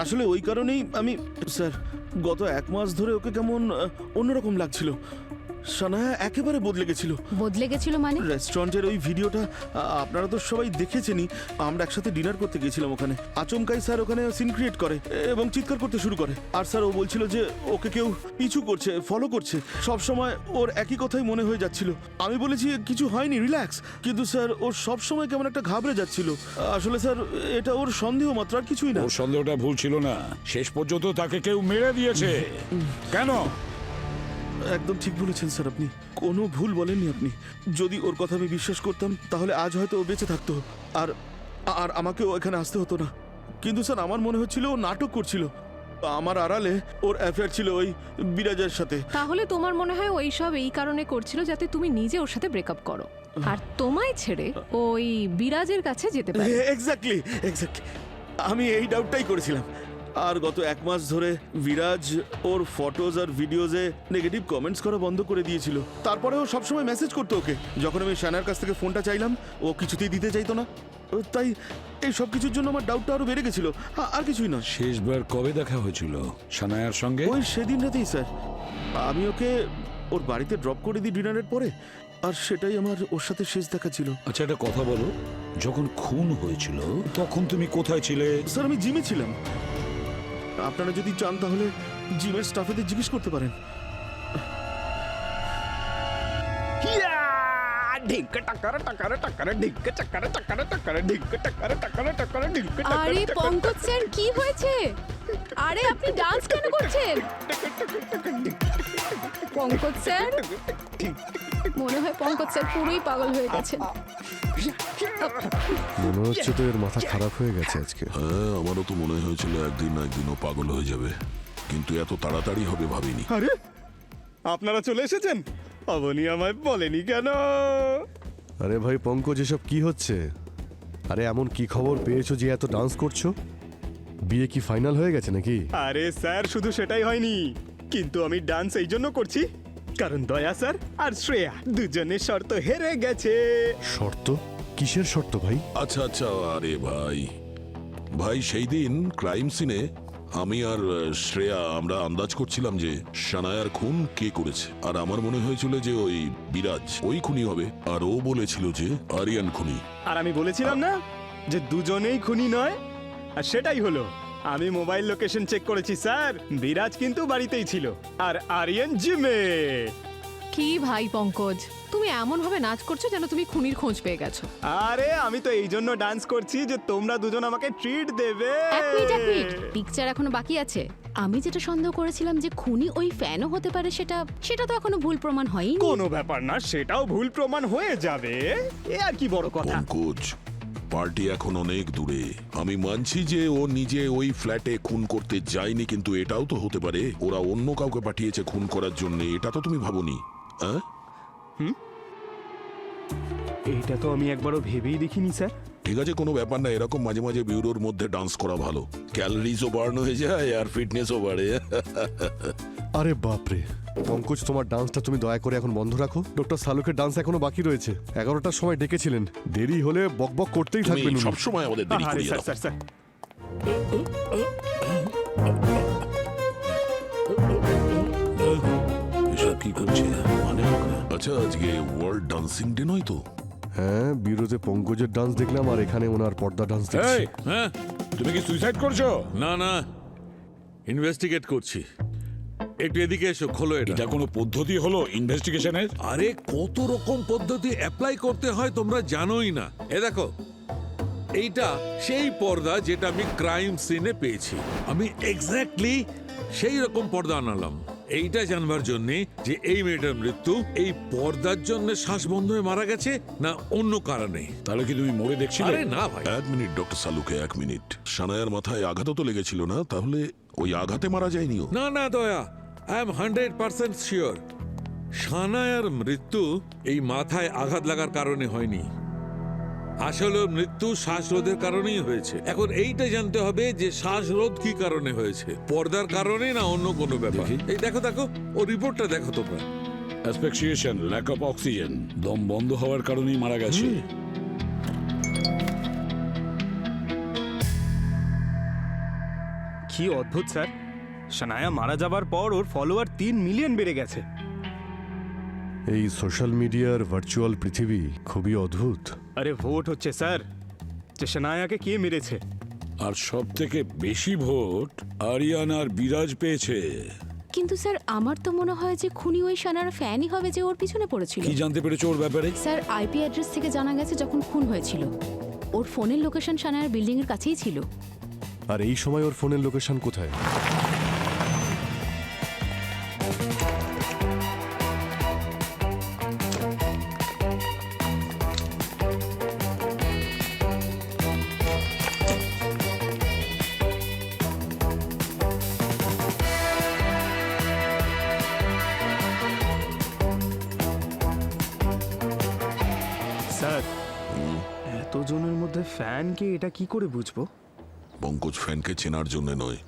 I: আসলে ওই কারণেই আমি স্যার গত 1 মাস ধরে ওকে কেমন অন্যরকম লাগছিল। সানায়া একেবারে বদলে গেছিল।
F: বদলে গেছিল মানে?
I: রেস্টুরেন্টের ওই ভিডিওটা আপনারা তো সবাই দেখেছেনই। আমরা একসাথে ডিনার করতে গেছিলাম ওখানে। আচমকাই স্যার ওখানে সিন ক্রিয়েট করে এবং চিৎকার করতে শুরু করে। আর স্যার ও বলছিল যে ওকে কেউ পিছু করছে, ফলো করছে। সব সময় ওর একই কথাই মনে হয়ে যাচ্ছিল। আমি বলেছি কিছু হয়নি, রিল্যাক্স। কিন্তু স্যার ও সব সময় কেমন একটা ঘাবড়ে যাচ্ছিল। আসলে স্যার এটা ওর সন্দেহ মাত্র, আর কিছুই না।
L: ওর সন্দেহটা ভুল ছিল না, শেষ পর্যন্ত তাকে কেউ মেরে দিয়েছে। কেন?
I: একদম ঠিক বলেছেন স্যার, আপনি কোনো ভুল বলেননি আপনি। যদি ওর কথা আমি বিশ্বাস করতাম তাহলে আজ হয়তো ও বেঁচে থাকতো, আর আর আমাকেও এখানে আসতে হতো না। কিন্তু স্যার আমার মনে হচ্ছিল ও নাটক করছিল। আমার আড়ালে ওর অ্যাফেয়ার ছিল ওই বিরাজের সাথে।
G: তাহলে তোমার মনে হয় ওই সব এই কারণে করছিল যাতে তুমি নিজে ওর সাথে ব্রেকআপ করো, আর তোমায় ছেড়ে ওই বিরাজের কাছে যেতে পারে।
I: এক্স্যাক্টলি এক্স্যাক্টলি, আমি এই ডাউটটাই করেছিলাম। আর গত 1 মাস ধরে বিরাজ ওর ফটোজ আর ভিডিওজে নেগেটিভ কমেন্টস করা বন্ধ করে দিয়েছিল। তারপরে ও সবসময় মেসেজ করতো ওকে। যখন আমি শানার কাছ থেকে ফোনটা চাইলাম ও কিছুতেই দিতে চাইতো না। তাই এই সব কিছুর জন্য আমার ডাউটটা আরো বেড়ে গেছিল, আর কিছুই না।
L: শেষবার কবে দেখা হয়েছিল সানায়ার সঙ্গে?
I: ওই সেদিন রাতেই স্যার। আমি ওকে ওর বাড়িতে ড্রপ করে দিই ডিনারের পরে, আর সেটাই আমার ওর সাথে শেষ দেখা ছিল।
L: আচ্ছা একটা কথা বলো, যখন খুন হয়েছিল তখন তুমি কোথায় ছিলে?
I: স্যার আমি জিমে ছিলাম। আপনারা যদি চান তাহলে জিমের স্টাফেদের জিজ্ঞেস করতে পারেন।
F: আরে পঙ্কজ স্যার, কি হয়েছে? আরে আপনি ডান্স কেন করছেন? পঙ্কজ স্যার, মনে হয় পঙ্কজ স্যার পুরোই পাগল হয়ে গেছেন।
K: মনে হচ্ছে তো এর মাথা খারাপ হয়ে গেছে আজকে।
C: হ্যাঁ, আমারও তো মনে হয়েছিল একদিন না একদিন ও পাগল হয়ে যাবে, কিন্তু এত তাড়াতাড়ি হবে ভাবিনি।
A: আরে আপনারা চলে এসেছেন, অবনী আমায় বলেনি কেন?
K: আরে ভাই পঙ্কজ, এসব কি হচ্ছে? আরে এমন কি খবর পেয়েছো যে এত ডান্স করছো? বিয়ে কি ফাইনাল হয়ে গেছে নাকি?
A: আরে স্যার, শুধু সেটাই হয়নি, কিন্তু আমি ডান্স এই জন্য করছি কারণ দয়া স্যার আর শ্রেয়া দুজনের শর্ত হেরে গেছে।
K: শর্ত? কিসের শর্ত ভাই?
C: আচ্ছা আচ্ছা, আরে ভাই ভাই সেই দিন ক্রাইম সিনে আমি আর শ্রেয়া আমরা আন্দাজ করছিলাম যে সানায়ার খুন কে করেছে, আর আমার মনে হয়েছিল যে ওই বিরাজ ওই খুনি হবে, আর ও বলেছিল যে আরিয়ান খুনি।
A: আর আমি বলেছিলাম না যে দুজনেই খুনি নয়, আর সেটাই হলো। আমি মোবাইল লোকেশন চেক করেছি স্যার, বিরাজ কিন্তু বাড়িতেই ছিল আর আরিয়ান জিমে।
G: কি ভাই পঙ্কজ, তুমি এমন ভাবে নাচ করছো যেন তুমি খুনির খোঁজ পেয়ে গেছো।
A: আরে আমি তো এই জন্য ডান্স করছি যে তোমরা দুজন আমাকে ট্রিট দেবে।
F: এক মিনিট, পিকচার এখনো বাকি আছে। আমি যেটা সন্দেহ করেছিলাম যে খুনি ওই ফ্যানও হতে পারে, সেটা তো এখনো ভুল প্রমাণ হয়নি।
A: কোনো ব্যাপার না, সেটাও ভুল প্রমাণ হয়ে যাবে, এ আর কি বড় কথা।
C: পঙ্কজ, পার্টি এখন অনেক দূরে। আমি মানছি যে ও নিজে ওই ফ্ল্যাটে খুন করতে যায়নি, কিন্তু এটাও তো হতে পারে ওরা অন্য কাউকে পাঠিয়েছে খুন করার জন্য। এটা তো তুমি ভাবোনি? হ্যাঁ,
A: এইটা তো আমি একবারও ভেবেই দেখিনি স্যার।
C: ঠিক আছে, কোনো ব্যাপার না। এরকম মাঝে মাঝে বিউরোর মধ্যে ডান্স করা ভালো, ক্যালোরিজও বার্ন হয়ে যায় আর ফিটনেসও বাড়ে।
K: আরে বাপরে পঙ্কজ, তোমার ডান্সটা তুমি দয়া করে এখন বন্ধ রাখো। ডক্টর সালুকের ডান্স এখনো বাকি রয়েছে। 11টার সময় ডেকেছিলেন, দেরি হলে বকবক করতেই থাকবেন।
C: সব সময় আমাদের দেরি
A: আরে
C: করিয়ে
A: স্যার
C: দাও।
A: স্যার স্যার,
L: এসব কি করছে মানে?
C: আচ্ছা, আজকে ওয়ার্ল্ড ডান্সিং ডে নয় তো?
K: হ্যাঁ, বিরোধে পঙ্কজের ডান্স দেখলাম আর এখানে ওনার পর্দা ডান্স দেখছি।
L: হ্যাঁ, তুমি কি সুইসাইড করছো?
M: না না, ইনভেস্টিগেট করছি। একটু এদিকে এসো, খোলো এটা।
L: এটা কোনো পদ্ধতি হলো ইনভেস্টিগেশনের?
M: আরে কত রকম পদ্ধতি অ্যাপ্লাই করতে হয় তোমরা জানোই না। এ দেখো, এইটা সেই পর্দা যেটা আমি ক্রাইম সিনে পেয়েছি। আমি এক্স্যাক্টলি সেই রকম পর্দা আনালাম এইটা জানবার জন্য যে এই মেয়েটার মৃত্যু এই পর্দার জন্য শ্বাস বন্ধ হয়ে মারা গেছে না অন্য কারণে।
L: তাহলে কি তুমি মরে দেখছিলে?
M: আরে না ভাই।
C: 1 মিনিট ডক্টর সালুকে, 1 মিনিট। সানায়ার মাথায় আঘাতও তো লেগেছিল না? তাহলে ওই আঘাতে মারা যায়নি ও?
M: না না দয়া, আই এম 100% শিওর সানায়ার মৃত্যু এই মাথায় আঘাত লাগার কারণে হয়নি। আসলে মৃত্যু শ্বাসরোধের কারণেই হয়েছে। এখন এইটা জানতে হবে যে শ্বাসরোধ কি কারণে হয়েছে, পর্দার কারণে না অন্য কোনো ব্যাপার। এই দেখো দেখো, ও রিপোর্টটা দেখো তোমরা।
L: অ্যাসফিক্সিয়েশন, ল্যাক অফ অক্সিজেন, দম বন্ধ হওয়ার কারণেই মারা গেছে।
A: কি অদ্ভুত স্যার, সানায়া মারা যাবার পর ওর ফলোয়ার 3 মিলিয়ন বেড়ে গেছে।
K: এই সোশ্যাল মিডিয়ার ভার্চুয়াল পৃথিবী খুবই অদ্ভুত।
A: আরে ভোট হচ্ছে স্যার, যে সানায়াকে কে মেরেছে।
L: আর সব থেকে বেশি ভোট আরিয়ান আর বিরাজ পেয়েছে।
F: কিন্তু স্যার আমার তো মনে হয় যে খুনি ওই সানার ফ্যানই হবে যে ওর পিছনে পড়েছিল।
L: কি জানতে পেরেছো ওর ব্যাপারে?
F: স্যার আইপি অ্যাড্রেস থেকে জানা গেছে যখন খুন হয়েছিল ওর ফোনের লোকেশন সানায়ার বিল্ডিং এর কাছেই ছিল।
K: আর এই সময় ওর ফোনের লোকেশন কোথায়?
A: স্যার এতজনের মধ্যে ফ্যানকে এটা কি করে বুঝবো?
C: পঙ্কজ ফ্যানকে চেনার জন্য নয়,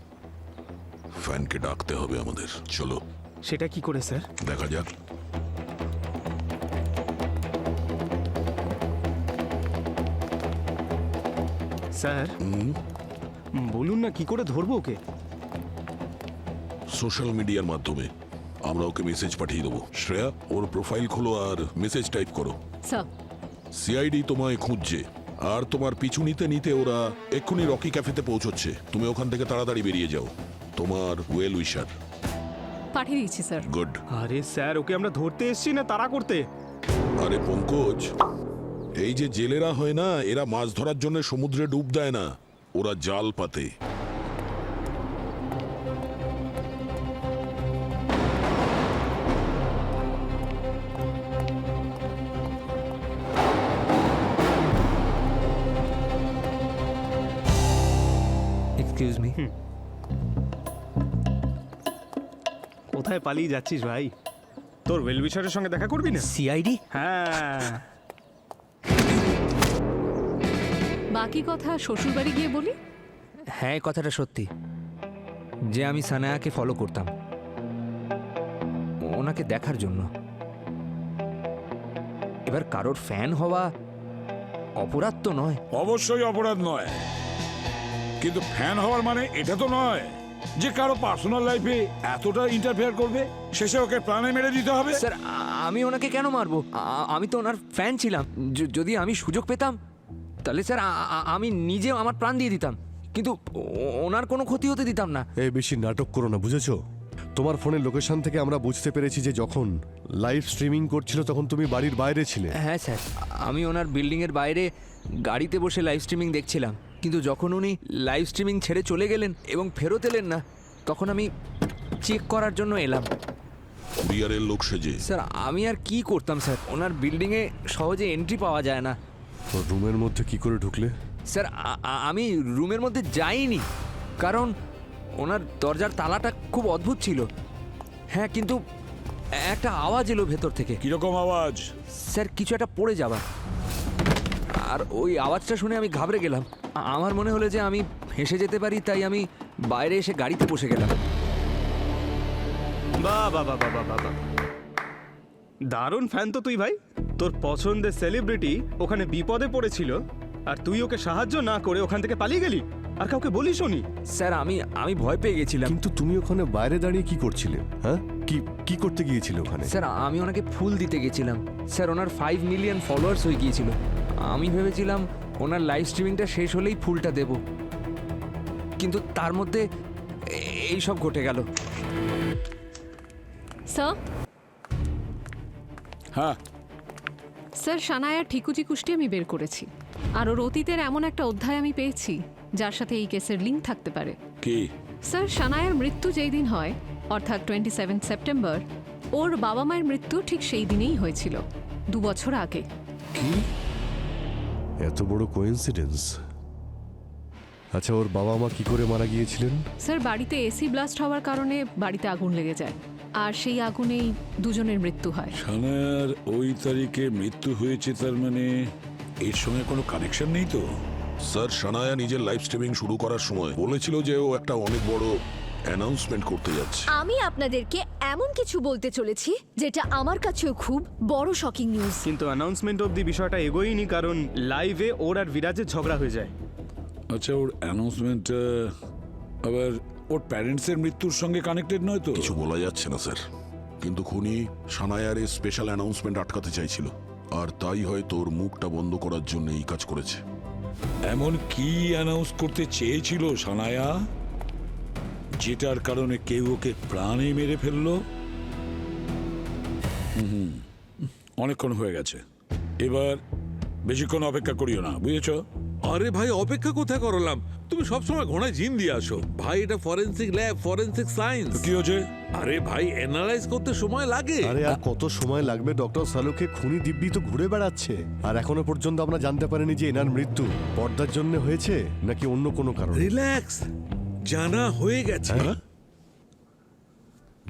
C: ফ্যানকে ডাকতে হবে আমাদের। চলো
A: সেটা কি করে স্যার?
C: দেখা যাক।
A: স্যার বলুন না কি করে ধরবো ওকে?
C: সোশ্যাল মিডিয়ার মাধ্যমে আমরা ওকে মেসেজ পাঠিয়ে দেবো। শ্রেয়া, ওর প্রোফাইল খোলো আর মেসেজ টাইপ করো।
G: স্যার
C: সিআইডি তোমায় খুঁজছে, আর তোমার পিছু নিতে নিতে ওরা এক্ষুনি রকি ক্যাফেতে পৌঁছচ্ছে। তুমি ওখান থেকে তাড়াতাড়ি বেরিয়ে যাও। তোমার ওয়েল উইশার।
G: পাঠিয়ে দিচ্ছি স্যার।
C: গুড।
A: আরে স্যার ওকে আমরা ধরতে এসেছি না তাড়া করতে?
C: আরে পঙ্কজ, এই যে জেলেরা হয় না, এরা মাছ ধরার জন্য সমুদ্রে ডুব দেয় না, ওরা জাল পাতে।
N: Excuse me.
A: কোথায় পালিয়ে যাচ্ছিস ভাই? তোর ওয়েলউইশারের সঙ্গে দেখা করবি না?
N: সিআইডি?
A: হ্যাঁ।
G: বাকি কথা শ্বশুরবাড়ি গিয়ে বলি।
N: হ্যাঁ, এই কথাটা সত্যি যে আমি সানায়াকে ফলো করতাম ওনাকে দেখার জন্য। এবার কারোর ফ্যান হওয়া অপরাধ তো নয়।
L: অবশ্যই অপরাধ নয়, কিন্তু ফ্যান হওয়ার মানে এটা তো নয় যে কারো পার্সোনাল লাইফে এতটা ইন্টারফেয়ার করবে, শেষে ওকে প্রাণে মেরে দিতে হবে।
N: স্যার আমি ওনাকে কেন মারবো? আমি তো ওনার ফ্যান ছিলাম। যদি আমি সুযোগ পেতাম তাহলে স্যার আমি নিজে আমার প্রাণ দিয়ে দিতাম, কিন্তু ওনার কোনো ক্ষতি হতে দিতাম না।
K: এই বেশি নাটক করো না, বুঝেছো? তোমার ফোনের লোকেশন থেকে আমরা বুঝতে পেরেছি যে যখন লাইভ স্ট্রিমিং করছিল তখন তুমি বাড়ির বাইরে ছিলে।
N: হ্যাঁ স্যার, আমি ওনার বিল্ডিংয়ের বাইরে গাড়িতে বসে লাইভ স্ট্রিমিং দেখছিলাম, কিন্তু যখন উনি লাইভ স্ট্রিমিং ছেড়ে চলে গেলেন এবং ফেরত এলেন না, তখন আমি চেক করার জন্য এলাম।
C: কুরিয়ারের লোক সেজে?
N: স্যার আমি আর কি করতাম স্যার, ওনার বিল্ডিংয়ে সহজে এন্ট্রি পাওয়া যায় না।
K: তোর রুমের মধ্যে কি করে ঢুকলে?
N: স্যার আমি রুমের মধ্যে যাইনি, কারণ ওনার দরজার তালাটা খুব অদ্ভুত ছিল। হ্যাঁ, কিন্তু একটা আওয়াজ এলো ভেতর থেকে।
L: কিরকম আওয়াজ?
N: স্যার কিছু একটা পড়ে যাওয়া, আর ওই আওয়াজটা শুনে আমি ঘাবড়ে গেলাম। আমার মনে হলো যে আমি ফেঁসে যেতে পারি, তাই আমি বাইরে এসে গাড়িতে বসে গেলাম।
A: বাহ বাহ বাহ বাহ বাহ বাহ, দারুণ ফ্যান তো তুই ভাই। তোর পছন্দের সেলিব্রিটি ওখানে বিপদে পড়েছিল আর তুই ওকে সাহায্য না করে ওখান থেকে পালিয়ে গেলি, আর কাউকে বলিস নি?
N: স্যার আমি ভয় পেয়ে গেছিলাম।
K: কিন্তু তুমি ওখানে বাইরে দাঁড়িয়ে কি করছিলে? হ্যাঁ, কি করতে গিয়েছিলে ওখানে?
N: স্যার আমি ওনাকে ফুল দিতে গেছিলাম। স্যার ওনার 5 মিলিয়ন ফলোয়ার্স হয়ে গিয়েছিল। আমি ভেবেছিলাম ওনার লাইভ স্ট্রিমিংটা শেষ হলেই ফুলটা দেব, কিন্তু তার মধ্যে এই সব ঘটে গেল।
G: স্যার?
L: হ্যাঁ
G: স্যার, সানায়ার ঠিকুজি কুষ্টি আমি বের করেছি, আর ওর অতীতের এমন একটা অধ্যায় আমি পেয়েছি যার সাথে এই কেসের লিঙ্ক থাকতে পারে।
L: কি?
G: স্যার, সানায়ার মৃত্যু যেই দিন হয়, অর্থাৎ 27 সেপ্টেম্বর, ওর বাবা মায়ের মৃত্যু ঠিক সেই দিনেই হয়েছিল, 2 বছর আগে।
L: কি?
K: এত বড় কোইন্সিডেন্স। আচ্ছা, ওর বাবা মা কি করে মারা গিয়েছিলেন?
G: স্যার, বাড়িতে এসি ব্লাস্ট হওয়ার কারণে বাড়িতে আগুন লেগে যায়, আর সেই আগুনেই দুজনের মৃত্যু হয়।
L: সানায়ার ওই তারিখে মৃত্যু হয়েছে, তার মানে এর সঙ্গে কোনো কানেকশন নেই তো?
C: স্যার, সানায়া নিজের লাইভ স্ট্রিমিং শুরু করার সময় বলেছিল যে ও একটা অনেক বড় অ্যানাউন্সমেন্ট করতে যাচ্ছে।
E: আমি আপনাদেরকে এমন কিছু বলতে চলেছি যেটা আমার কাছেও খুব বড় শকিং নিউজ।
A: কিন্তু অ্যানাউন্সমেন্ট অবধি বিষয়টা এগোয়নি, কারণ লাইভে ওর আর বিরাজের ঝগড়া হয়ে যায়।
L: আচ্ছা, ওর অ্যানাউন্সমেন্টটা আবার ওর প্যারেন্টসের মৃত্যুর সঙ্গে কানেক্টেড নয় তো?
C: কিছু বলা যাচ্ছে না স্যার। কিন্তু খুনি সানায়ার এই স্পেশাল অ্যানাউন্সমেন্ট আটকাতে চাইছিল, আর তাই হয় তোর মুখটা বন্ধ করার জন্য এই কাজ করেছে।
L: এমন কি অ্যানাউন্স করতে চেয়েছিল সানায়া, যেটার কারণে কেউ ওকে প্রাণে মেরে ফেললো? অনেকক্ষণ হয়ে গেছে, এবার বেশিক্ষণ অপেক্ষা করিও না, বুঝেছো?
M: আরে ভাই, অপেক্ষা কোথায় করলাম? তুমি সবসময় ঘোড়ায় জিন দিয়ে আসো ভাই। এটা ফরেন্সিক ল্যাব, ফরেন্সিক সায়েন্স।
L: কি হচ্ছে?
M: আরে ভাই, অ্যানালাইজ করতে সময় লাগে।
K: আরে আর কত সময় লাগবে? ডক্টর সালুকে খুনি দিব্যি তো ঘুরে বেড়াচ্ছে, আর এখনো পর্যন্ত আমরা জানতে পারিনি যে এনার মৃত্যু পর্দার জন্য হয়েছে নাকি অন্য কোনো কারণে।
M: রিল্যাক্স, জানা হয়ে গেছে।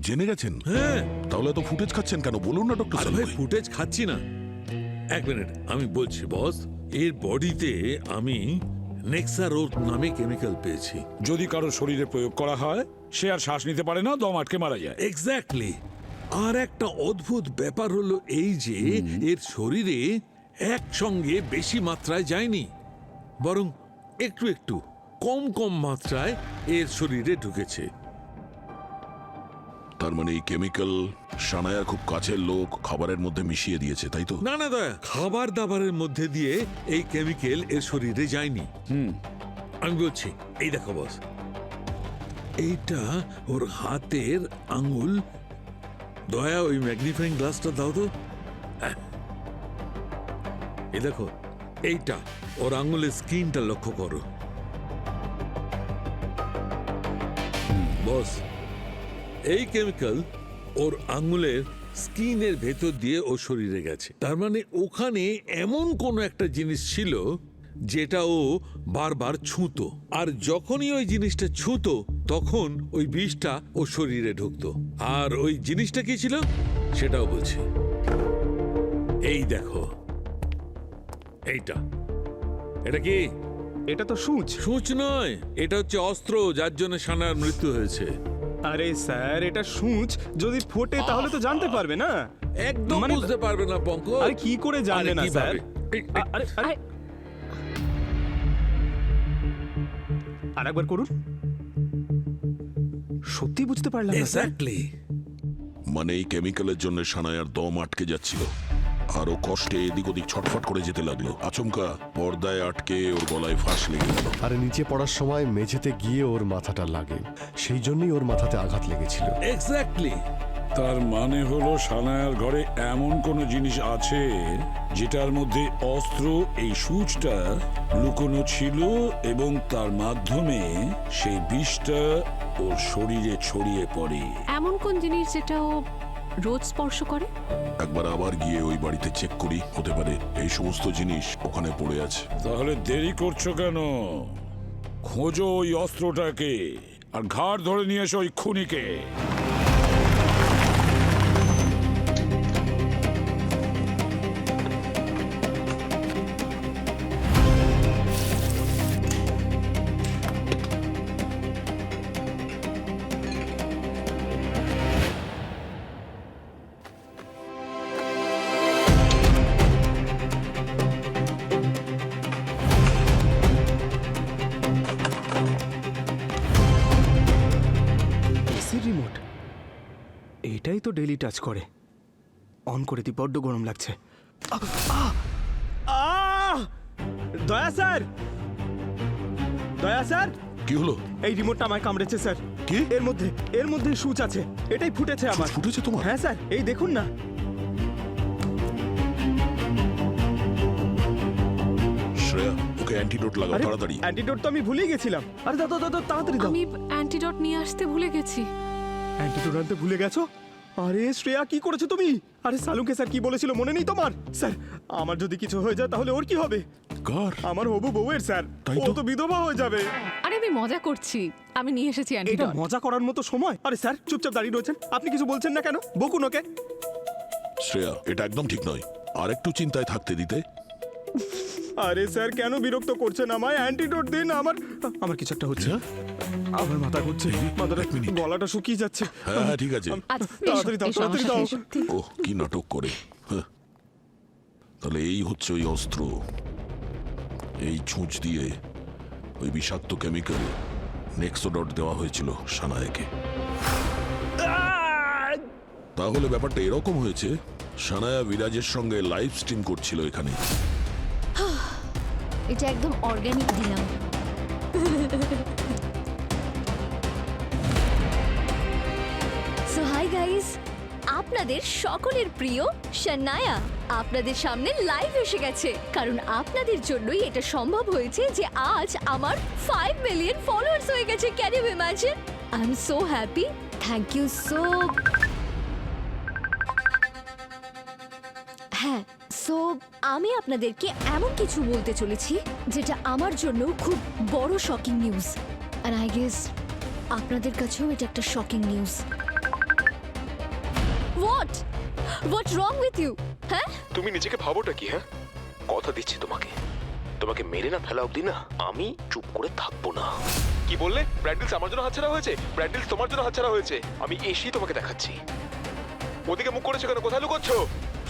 C: জেনে গেছেন?
M: হ্যাঁ।
C: তাহলে তো ফুটেজ খাচ্ছেন কেন? বলুন না ডক্টর
M: আরে ভাই, ফুটেজ খাচ্ছি না, এক মিনিট আমি বলছি বস। এর বডিতে আমি নেক্সারোড নামে কেমিক্যাল পেয়েছি।
L: যদি কারো শরীরে প্রয়োগ করা হয়, সে আর শ্বাস নিতে পারে না, দম আটকে মারা যায়।
M: এক্স্যাক্টলি। আর একটা অদ্ভুত ব্যাপার হলো এই যে এর শরীরে একসঙ্গে বেশি মাত্রায় যায়নি, বরং একটু একটু কম কম মাত্রায় এর শরীরে ঢুকেছে।
C: তার মানে এই কেমিক্যাল সানায়ার খুব কাছের লোক খাবারের মধ্যে মিশিয়ে দিয়েছে, তাই তো?
M: না না দয়া, খাবার দাবারের মধ্যে দিয়ে এই কেমিক্যাল এর শরীরে যায়নি। আমি বলছি, এই দেখো বস, এইটা ওর হাতের আঙুল। দয়া, ওই ম্যাগনিফাইং গ্লাসটা দাও তো। এই দেখো, এইটা ওর আঙুলের স্কিনটা লক্ষ্য করো বস। এই কেমিক্যাল ওর আঙুলের স্কিনের ভেতর দিয়ে ওর শরীরে গেছে। তার মানে ওখানে এমন কোনো একটা জিনিস ছিল যেটা ও বারবার ছুঁতো, আর যখনই ওই জিনিসটা ছুঁতো তখন ওই বিষটা ওর শরীরে ঢুকতো। আর ওই জিনিসটা কি ছিল সেটাও বলছি। এই দেখো, এইটা, এটা কি?
A: এটা তো সূচ।
M: সূচ নয়, এটা হচ্ছে অস্ত্র, যার জন্য সানার মৃত্যু হয়েছে।
A: আরে স্যার, এটা সূচ, যদি ফোটে তাহলে তো জানতে পারবে না।
M: একদম বুঝতে পারবে না পঙ্কজ।
A: আরে কি করে জানবে না স্যার? আরে আরে আরেকবার করুন। সত্যি বুঝতে পারলাম না স্যার।
C: মানে এই কেমিক্যালের জন্য সানায়ার দম আটকে যাচ্ছিল, আরো কষ্টে এদিক ওদিক ছটফট করে যেতে লাগলো। আচমকা পর্দায় আটকে ওর গলায় ফাঁস লেগে গেল।
K: আরে নিচে পড়ার সময় মেঝেতে গিয়ে ওর মাথাটা লাগে, সেই জন্যই ওর মাথাতে আঘাত লেগেছিল।
M: এক্স্যাক্টলি।
L: তার মানে হলো সানায়ার ঘরে এমন কোনো জিনিস আছে যেটার মধ্যে অস্ত্র, এই সূচটা লুকোনো ছিল, এবং তার মাধ্যমে সেই বিষটা ওর শরীরে ছড়িয়ে পড়ে।
G: এমন কোন জিনিস যেটা ও রোজ স্পর্শ করে?
C: একবার আবার গিয়ে ওই বাড়িতে চেক করি, হতে পারে এই সমস্ত জিনিস ওখানে পড়ে আছে।
L: তাহলে দেরি করছো কেন? খোঁজো ওই অস্ত্রটাকে, আর ঘাড় ধরে নিয়ে এসো ওই খুনিকে।
A: এসির রিমোট, এটাই তো ডেইলি টাচ করে। অন করে দি, বড্ড গরম লাগছে। দয়া স্যার, দয়া স্যার।
C: কি হলো?
A: এই রিমোটটা আমায় কামড়েছে স্যার।
C: কি?
A: এর মধ্যে সূচ আছে, এটাই ফুটেছে আমার।
C: ফুটেছে তোমার?
A: হ্যাঁ স্যার, এই দেখুন না।
C: শ্রেয়া, ওকে অ্যান্টিডোট লাগাও
A: আরে,
C: তাড়াতাড়ি।
A: অ্যান্টিডোট তো আমি ভুলেই গেছিলাম। আরে দাও দাও দাও, তাড়াতাড়ি দাও।
G: আমি অ্যান্টিডট নিয়ে আসতে ভুলে গেছি।
A: অ্যান্টিডোট আনতে ভুলে গেছো? আরে শ্রেয়া, কি করেছো তুমি? আরে সালুকে স্যার কি বলেছিল মনে নেই তোমার? স্যার, আমার যদি কিছু হয়ে যায় তাহলে ওর কি হবে?
C: কার?
A: আমার হবু বউয়ের স্যার। ও তো বিধবা হয়ে যাবে।
G: আরে আমি মজা করছি, আমি নিয়ে এসেছি
A: এটা
G: অ্যান্টিডট।
A: মজা করার মতো সময়? আরে স্যার, চুপচাপ দাঁড়িয়ে রয়েছেন, আপনি কিছু বলছেন না কেন? বকুন ওকে।
C: শ্রেয়া, এটা একদম ঠিক নয়, আর একটু চিন্তায় থাকতে দিতে।
A: আরে স্যার, কেন বিরক্ত করছেন আমায়? অ্যান্টিডোট দিন। আমার কিছু একটা হচ্ছে। আমার মাথা ঘুরছে, মাথাটা, গলাটা শুকিয়ে যাচ্ছে।
C: হ্যাঁ ঠিক আছে।
A: তাড়াতাড়ি দাও, তাড়াতাড়ি দাও।
C: ওহ, কি নাটক করে। হ্যাঁ। তাহলে এই হচ্ছে ওই অস্ত্র। এই ছুঁচ দিয়ে ওই বিষাক্ত কেমিক্যাল নেক্সোডট দেওয়া হয়েছিল সানায়াকে। তাহলে ব্যাপারটা এরকম হয়েছে, সানায়া বিরাজের সঙ্গে লাইভ স্ট্রিম করছিল এখানে।
E: এটা একদম অর্গানিক দিলাম। সো হাই গাইস, আপনাদের সকলের প্রিয় শানায়া আপনাদের সামনে লাইভ এসে গেছে, কারণ আপনাদের জন্যই এটা সম্ভব হয়েছে যে আজ আমার 5 মিলিয়ন ফলোয়ার্স হয়ে গেছে। Can you imagine? I am so happy. Thank you so. হ্যাঁ, সো আমি আপনাদেরকে এমন কিছু বলতে চলেছি যেটা আমার জন্য খুব বড় শকিং নিউজ, আর আই গেস আপনাদের কাছেও এটা একটা shocking news. What wrong with you? হ্যাঁ,
H: তুমি নিজেকে ভাবোটা কি? হ্যাঁ, কথা দিচ্ছি তোমাকে, তোমাকে মেরে না ফেলা অবধি না আমি চুপ করে থাকবো না। কি বললে? ব্র্যান্ডেলস আমার জন্য হাতছাড়া হয়েছে? ব্র্যান্ডেলস তোমার জন্য হাতছাড়া হয়েছে? আমি এসেই তোমাকে দেখাচ্ছি। ওদিকে মুখ করেছো কেন? কোথায় লুকোচ্ছো?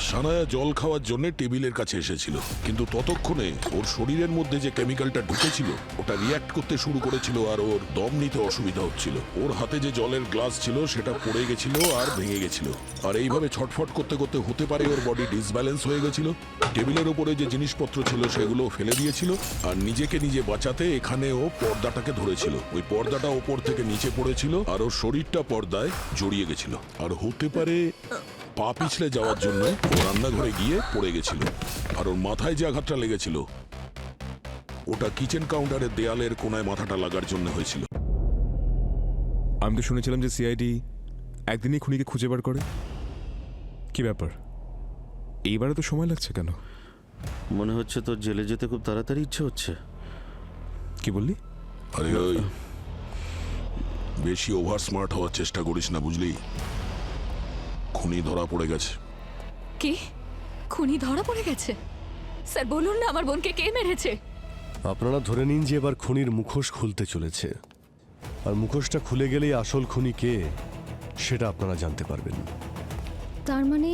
C: সানায়া জল খাওয়ার জন্য টেবিলের কাছে এসেছিল, কিন্তু ততক্ষণে ওর শরীরের মধ্যে যে কেমিক্যালটা ঢুকেছিল ওটা রিয়্যাক্ট করতে শুরু করেছিল, আর ওর দম নিতে অসুবিধা হচ্ছিল। ওর হাতে যে জলের গ্লাস ছিল সেটা পড়ে গেছিল আর ভেঙে গেছিল, আর এইভাবে ছটফট করতে করতে হতে পারে ওর বডি ডিসব্যালেন্স হয়ে গেছিল। টেবিলের উপরে যে জিনিসপত্র ছিল সেগুলো ফেলে দিয়েছিল, আর নিজেকে নিজে বাঁচাতে এখানে ও পর্দাটাকে ধরেছিল। ওই পর্দাটা ওপর থেকে নিচে পড়েছিল আর ওর শরীরটা পর্দায় জড়িয়ে গেছিল, আর হতে পারে পা পিছলে যাওয়ার জন্য ও রান্নাঘরে গিয়ে পড়ে গেছিল, আর ওর মাথায় যে আঘাতটা লেগেছিল ওটা কিচেন কাউন্টারের দেয়ালের কোনায় মাথাটা লাগার জন্য হয়েছিল।
J: আমি তো শুনেছিলাম যে সিআইডি একদিনই খুনিকে খুঁজে বার করে। কি ব্যাপার, এইবারে তো সময় লাগছে কেন?
I: মনে হচ্ছে তোর জেলে যেতে খুব তাড়াতাড়ি ইচ্ছে হচ্ছে।
J: কি বললি?
C: আরে ওই বেশি ওভার স্মার্ট হওয়ার চেষ্টা করিস না, বুঝলি? খুনি ধরা পড়ে গেছে।
B: কি? খুনি ধরা পড়ে গেছে? স্যার বলুন না আমার বোনকে কে মেরেছে।
K: আপনারা ধরে নিন যে এবার খুনির মুখোশ খুলতে চলেছে, আর মুখোশটা খুলে গেলেই আসল খুনি কে সেটা আপনারা জানতে পারবেন।
E: তার মানে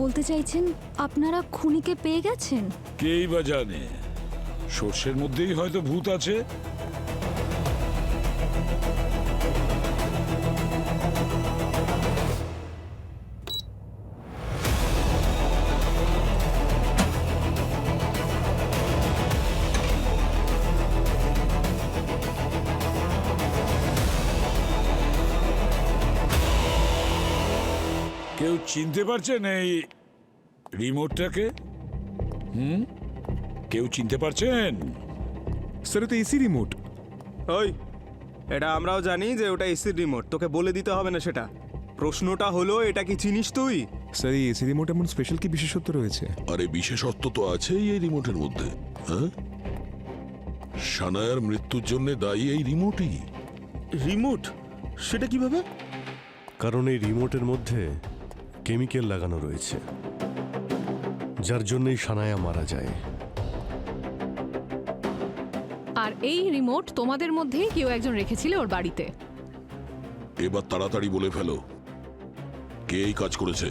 E: বলতে চাইছেন আপনারা খুনিকে পেয়ে গেছেন?
L: কেই বা জানে, সর্ষের মধ্যেই হয়তো ভূত আছে। কেউ চিনতে পারছেন এই রিমোটটাকে? কেউ চিনতে পারছেন?
J: স্যার, তো এসি রিমোট।
A: ওই, এটা আমরাও জানি যে ওটা এসির রিমোট, তোকে বলে দিতে হবে না সেটা। প্রশ্নটা হলো এটা কি চিনিস তুই?
J: স্যার, এই এসি রিমোট এমন স্পেশাল কি বিশেষত্ব রয়েছে?
C: আরে বিশেষত্ব তো আছেই এই রিমোটের মধ্যে। হ্যাঁ, সানায়ার মৃত্যুর জন্য দায়ী এই রিমোটই।
I: রিমোট? সেটা কিভাবে?
K: কারণ এই রিমোটের মধ্যে কেমিক্যাল লাগানো রয়েছে, যার জন্যই সানায়া মারা যায়।
G: আর এই রিমোট তোমাদের মধ্যেই কেউ একজন রেখেছিল ওর বাড়িতে।
C: এবার তাড়াতাড়ি বলে ফেলো কে এই কাজ করেছে।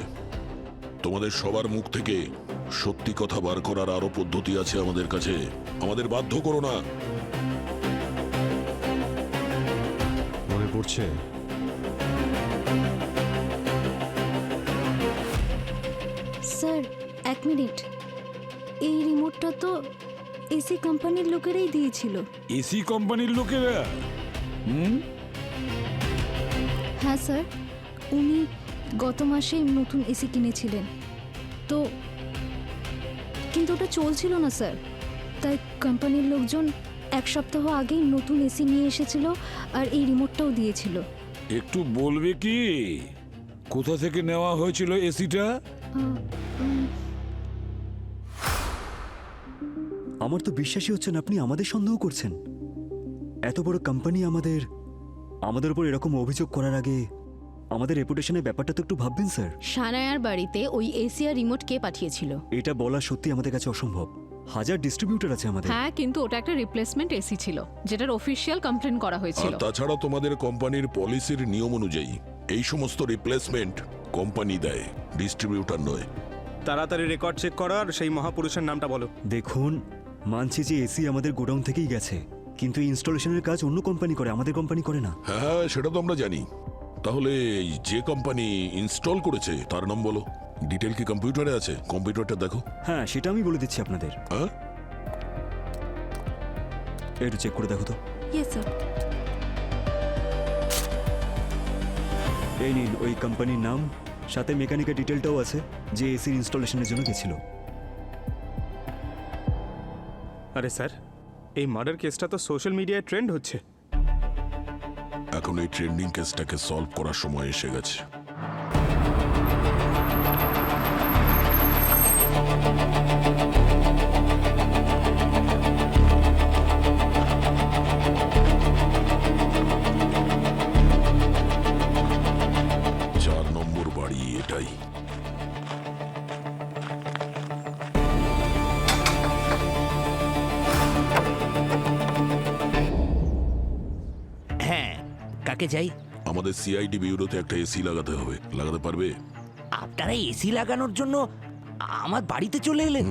C: তোমাদের সবার মুখ থেকে সত্যি কথা বার করার আরো পদ্ধতি আছে আমাদের কাছে, আমাদের বাধ্য করো না।
K: মনে পড়ছে?
E: স্যার, এক মিনিট, এই রিমোটটা তো এসি কোম্পানির লোকেরাই দিয়েছিল।
L: এসি কোম্পানির লোকেরা?
E: হ্যাঁ স্যার, উনি গত মাসে নতুন এসি কিনেছিলেন তো, কিন্তু ওটা চলছিল না স্যার, তাই কোম্পানির লোকজন এক সপ্তাহ আগেই নতুন এসি নিয়ে এসেছিল আর এই রিমোটটাও দিয়েছিল।
L: একটু বলবে কি কোথা থেকে নেওয়া হয়েছিল এসিটা?
D: আমার তো বিশ্বাসই হচ্ছে না আপনি আমাদের সন্দেহ করছেন। এত বড় কোম্পানি আমাদের উপর এরকম অভিযোগ করার আগে আমাদের রেপুটেশনের ব্যাপারটা তো একটু ভাববেন স্যার।
F: সানায়ার বাড়িতে ওই এসি আর রিমোট কে পাঠিয়েছিল?
D: এটা বলা সত্যি আমাদের কাছে অসম্ভব। হাজার ডিস্ট্রিবিউটর আছে আমাদের।
G: হ্যাঁ, কিন্তু ওটা একটা রিপ্লেসমেন্ট এসি ছিল যেটার অফিসিয়াল কমপ্লেন করা
C: আর
G: হয়েছিল।
C: তাছাড়া তোমাদের কোম্পানির পলিসির নিয়ম অনুযায়ী এই সমস্ত রিপ্লেসমেন্ট কোম্পানি দেয়, ডিস্ট্রিবিউটর নয়।
A: তাড়াতাড়ি রেকর্ড চেক করো আর সেই মহাপুরুষের নামটা বলো।
D: দেখুন, মানছি যে এসি আমাদের গোডাউন থেকেই গেছে, কিন্তু ইনস্টলেশনের কাজ অন্য কোম্পানি করে, আমাদের কোম্পানি করে না।
C: হ্যাঁ, সেটা তো আমরা জানি, তাহলে এই যে কোম্পানি ইনস্টল করেছে তার নাম বলো। ডিটেল কি কম্পিউটারে আছে? কম্পিউটারটা দেখো।
D: হ্যাঁ, সেটা আমি বলে দিচ্ছি আপনাদের।
C: হ্যাঁ,
D: একটু চেক করে দেখো তো।
E: Yes sir.
D: এই নিন ওই কোম্পানির নাম, সাথে মেকানিকের ডিটেলটাও আছে যে এসির ইনস্টলেশনের জন্য গেছিল।
A: আরে স্যার, এই মার্ডার কেসটা তো সোশ্যাল মিডিয়ায় ট্রেন্ড হচ্ছে।
C: এখন এই ট্রেন্ডিং কেসটাকে সলভ করার সময় এসে গেছে। চার নম্বর বাড়ি এটাই।
O: হ্যাঁ, কাকে চাই?
C: আমাদের সিআইডি বিউরোতে একটা এসি লাগাতে হবে। লাগাতে পারবে?
O: আপনারা এসি লাগানোর জন্য আমার বাড়িতে চলে এলেন?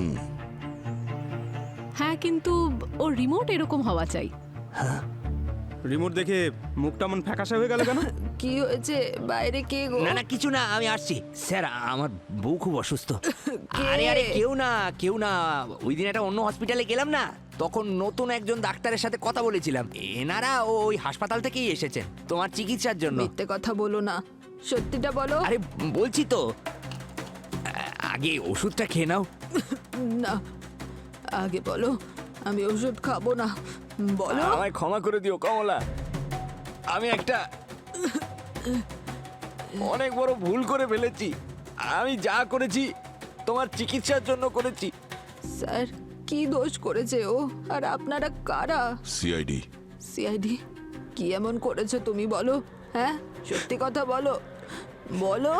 G: হ্যাঁ, কিন্তু ওর রিমোট এরকম হওয়া চাই।
A: রিমোট দেখে মুখটা মন ফ্যাকাশে হয়ে গেল কেন?
B: কি হয়েছে? বাইরে কে গো?
O: না না, কিছু না, আমি আসছি। স্যার, আমার বউ খুব অসুস্থ। আরে আরে, কেউ না কেউ না। ওই দিন একটা অন্য হসপিটালে গেলাম না, তখন নতুন একজন ডাক্তারের সাথে কথা বলেছিলাম। এনারা ওই হাসপাতাল থেকেই এসেছেন তোমার চিকিৎসার জন্য।
B: মিথ্যে কথা বলো না, সত্যিটা বলো।
O: আরে বলছি তো, আগে ওষুধটা খেয়ে নাও।
B: না, আগে বলো, আমি ওষুধ খাবো না। বলো।
O: আমায় ক্ষমা করে দিও কমলা, আমি একটা অনেক বড় ভুল করে ফেলেছি। আমি যা করেছি তোমার চিকিৎসার জন্য করেছি।
B: স্যার, কি দোষ করেছে ও? আর আপনারা কারা?
C: সিআইডি।
B: সিআইডি? কি এমন করেছো তুমি বলো? হ্যাঁ, সত্যি কথা বলো, বলো।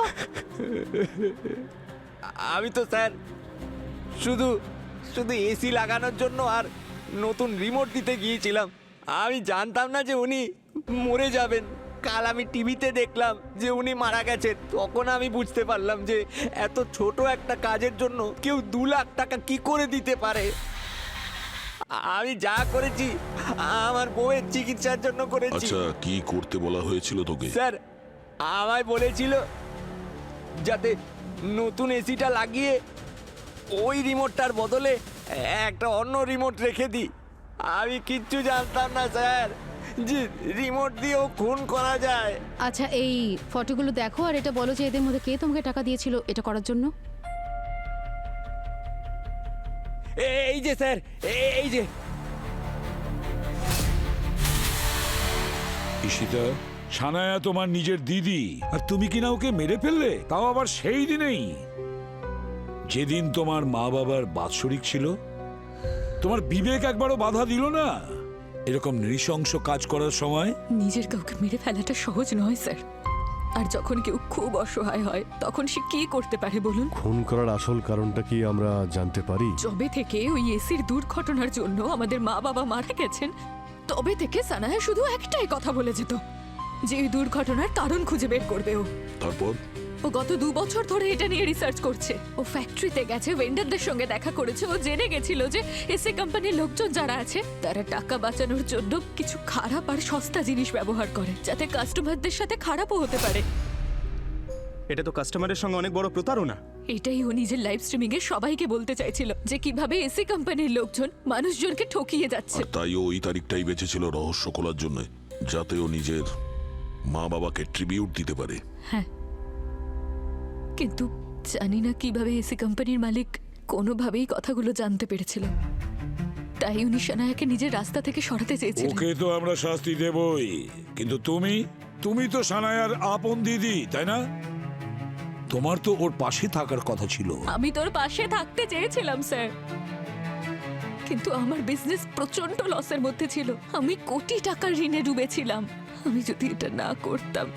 O: আমি তো স্যার শুধু শুধু এসি লাগানোর জন্য আর নতুন রিমোট দিতে গিয়েছিলাম। আমি জানতাম না যে উনি মরে যাবেন। কাল আমি টিভিতে দেখলাম যে উনি মারা গেছেন, তখন আমি বুঝতে পারলাম যে এত ছোট একটা কাজের জন্য কেউ 2 লাখ টাকা কি করে দিতে পারে। আমি যা করেছি আমার বউয়ের চিকিৎসার জন্য করেছি।
C: আচ্ছা, কি করতে বলা হয়েছিল তোকে?
O: স্যার, আমায় বলেছিল যাতে নতুন এসিটা লাগিয়ে ওই রিমোটটার বদলে একটা অন্য রিমোট রেখে দিই। আমি কিচ্ছু জানতাম না স্যার যে রিমোট দিয়েও খুন করা যায়।
F: আচ্ছা, এই ফটোগুলো দেখো আর এটা বলো যে এদের মধ্যে কে তোমাকে টাকা দিয়েছিল এটা করার জন্য।
O: এই যে স্যার, এই যে।
L: ঈশিতা, সানায়া তোমার নিজের দিদি, আর তুমি কিনা ওকে মেরে ফেললে, তাও আবার সেই দিনেই যেদিন তোমার মা বাবার বাৎসরিক ছিল। তোমার বিবেক একবারও বাধা দিল না এরকম নৃশংস কাজ করার সময়?
B: নিজের কাউকে মেরে ফেলাটা সহজ নয় স্যার। আর যখন কেউ খুব অসহায় হয় তখন সে কি করতে পারে বলুন?
K: খুন করার আসল কারণটা কি আমরা জানতে পারি?
B: যবে থেকে ওই এসির দুর্ঘটনার জন্য আমাদের মা বাবা মারা গেছেন, তবে থেকে সানায়া শুধু একটাই কথা বলে যেত যে এই দুর্ঘটনার কারণ খুঁজে বের করবে ও।
C: তারপর?
B: ও গত 2 বছর ধরে এটা নিয়ে রিসার্চ করছে। ও ফ্যাক্টরিতে গেছে, ভেন্ডারদের সঙ্গে দেখা করেছে। ও জেনে গেছিল যে এসি কোম্পানির লোকজন যারা আছে তারা টাকা বাঁচানোর জন্য কিছু খারাপ আর সস্তা জিনিস ব্যবহার করে, যাতে কাস্টমারদের সাথে খারাপও হতে পারে।
A: এটা তো কাস্টমারের সঙ্গে অনেক বড় প্রতারণা।
B: এটাই ও নিজের লাইভ স্ট্রিমিং এ সবাইকে বলতে চাইছিল, যে কিভাবে এসি কোম্পানির লোকজন মানুষজনকে ঠকিয়ে যাচ্ছে।
C: আর তাই ও ওই তারিখটাই বেঁচেছিল রহস্য খোলার জন্য, যাতে ও নিজের মা বাবাকে ট্রিবিউট দিতে পারে।
B: হ্যাঁ, কিন্তু জানি না কিভাবে এসি কোম্পানির মালিক কোনোভাবেই কথাগুলো জানতে পেরেছিল। তাই উনি সানায়াকে নিজের রাস্তা থেকে সরাতে চেয়েছিলেন।
L: ওকে তো আমরা শাস্তি দেবই, কিন্তু তুমি তো সানায়ার আপন দিদি, তাই না? তোমার তো ওর পাশে থাকার কথা ছিল।
B: আমি তোর পাশে থাকতে চেয়েছিলাম স্যার, কিন্তু আমার বিজনেস প্রচন্ড লসের মধ্যে ছিল। আমি কোটি টাকার ঋণে ডুবেছিলাম। আমি যদি এটা না করতাম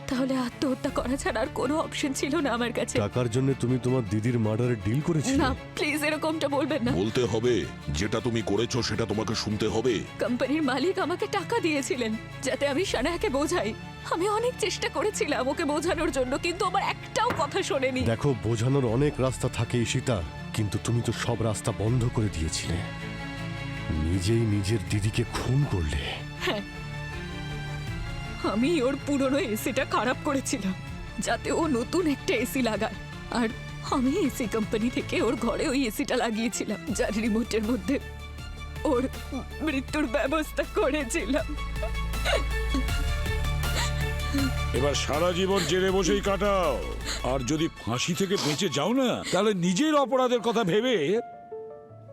B: তাহলে আত্মহত্যা করা ছাড়া আর কোনো অপশন ছিল না আমার কাছে।
K: টাকার জন্য তুমি তোমার দিদির মার্ডারে ডিল করেছিলে?
B: না, প্লিজ এরকমটা বলবেন না।
C: বলতে হবে, যেটা তুমি করেছো সেটা তোমাকে শুনতে হবে।
B: কোম্পানির মালিক আমাকে টাকা দিয়েছিলেন যাতে আমি সানায়াকে বোঝাই। আমি অনেক চেষ্টা করেছিলাম ওকে বোঝানোর জন্য, কিন্তু আমার একটাও কথা শোনেনি।
K: দেখো, বোঝানোর অনেক রাস্তা থাকে ঈশিতা, কিন্তু তুমি তো সব রাস্তা বন্ধ করে দিয়েছিলে। নিজেই নিজের দিদিকে খুন করলে।
B: হ্যাঁ, আমি ওর পুরনো এসিটা খারাপ করেছিলাম যাতে ও নতুন একটা এসি লাগায়। আর আমি এসি কোম্পানি থেকে ওর ঘরে ওই এসিটা লাগিয়েছিলাম, যার রিমোটের মধ্যে ওর মৃত্যুর ব্যবস্থা করেছিলাম।
L: এবার সারা জীবন জেলে বসেই কাটাও, আর যদি ফাঁসি থেকে বেঁচে যাও না, তাহলে নিজের অপরাধের কথা ভেবে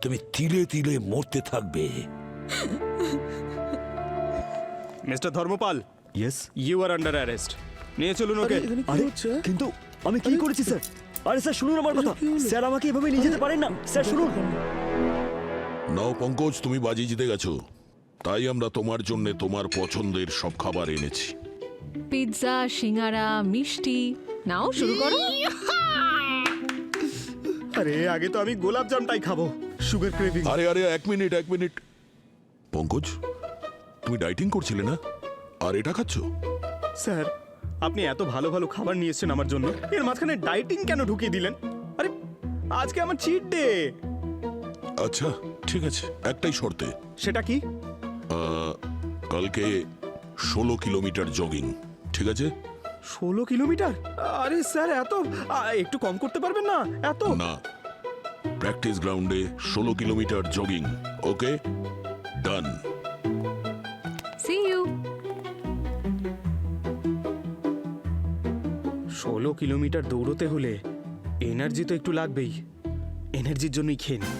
L: তুমি তিলে তিলে মরতে থাকবে।
A: Mister Dharmapal,
D: yes.
A: You are under arrest. নিয়ে চলুন ওকে।
D: আরে কিন্তু আমি কি করেছি স্যার? আরে স্যার শুনুন আমার কথা, স্যার আমাকে এভাবে নিয়ে যেতে পারেন না, স্যার শুনুন।
C: নাও পঙ্কজ, তুমি বাজি জিতে গেছো, তাই আমরা তোমার জন্য তোমার পছন্দের সব খাবার এনেছি।
G: পিৎজা, সিঙ্গারা, মিষ্টি, নাও শুরু করো।
A: আরে আগে তো আমি গোলাপ জামটাই খাবো, সুগার ক্রেভিং।
C: আরে আরে এক মিনিট পঙ্কজ, তুমি ডাইটিং করছিলে না, আর এটা খাচ্ছ?
A: স্যার, আপনি এত ভালো ভালো খাবার নিয়ে এসেছেন আমার জন্য, এর মাঝখানে ডাইটিং কেন ঢুকিয়ে দিলেন? আরে আজকে আমার চিট ডে।
C: আচ্ছা ঠিক আছে, একটাই শর্তে।
A: সেটা কি?
C: কালকে 16 কিলোমিটার জগিং, ঠিক আছে?
A: 16 কিলোমিটার? আরে স্যার এত একটু কম করতে পারবেন না? এত
C: না, প্র্যাকটিস গ্রাউন্ডে 16 kilometre jogging, okay? Done.
G: See you.
A: 16 kilometre দৌড়তে হলে এনার্জি তো একটু লাগবেই, এনার্জির জন্যই খেয়ে নিই।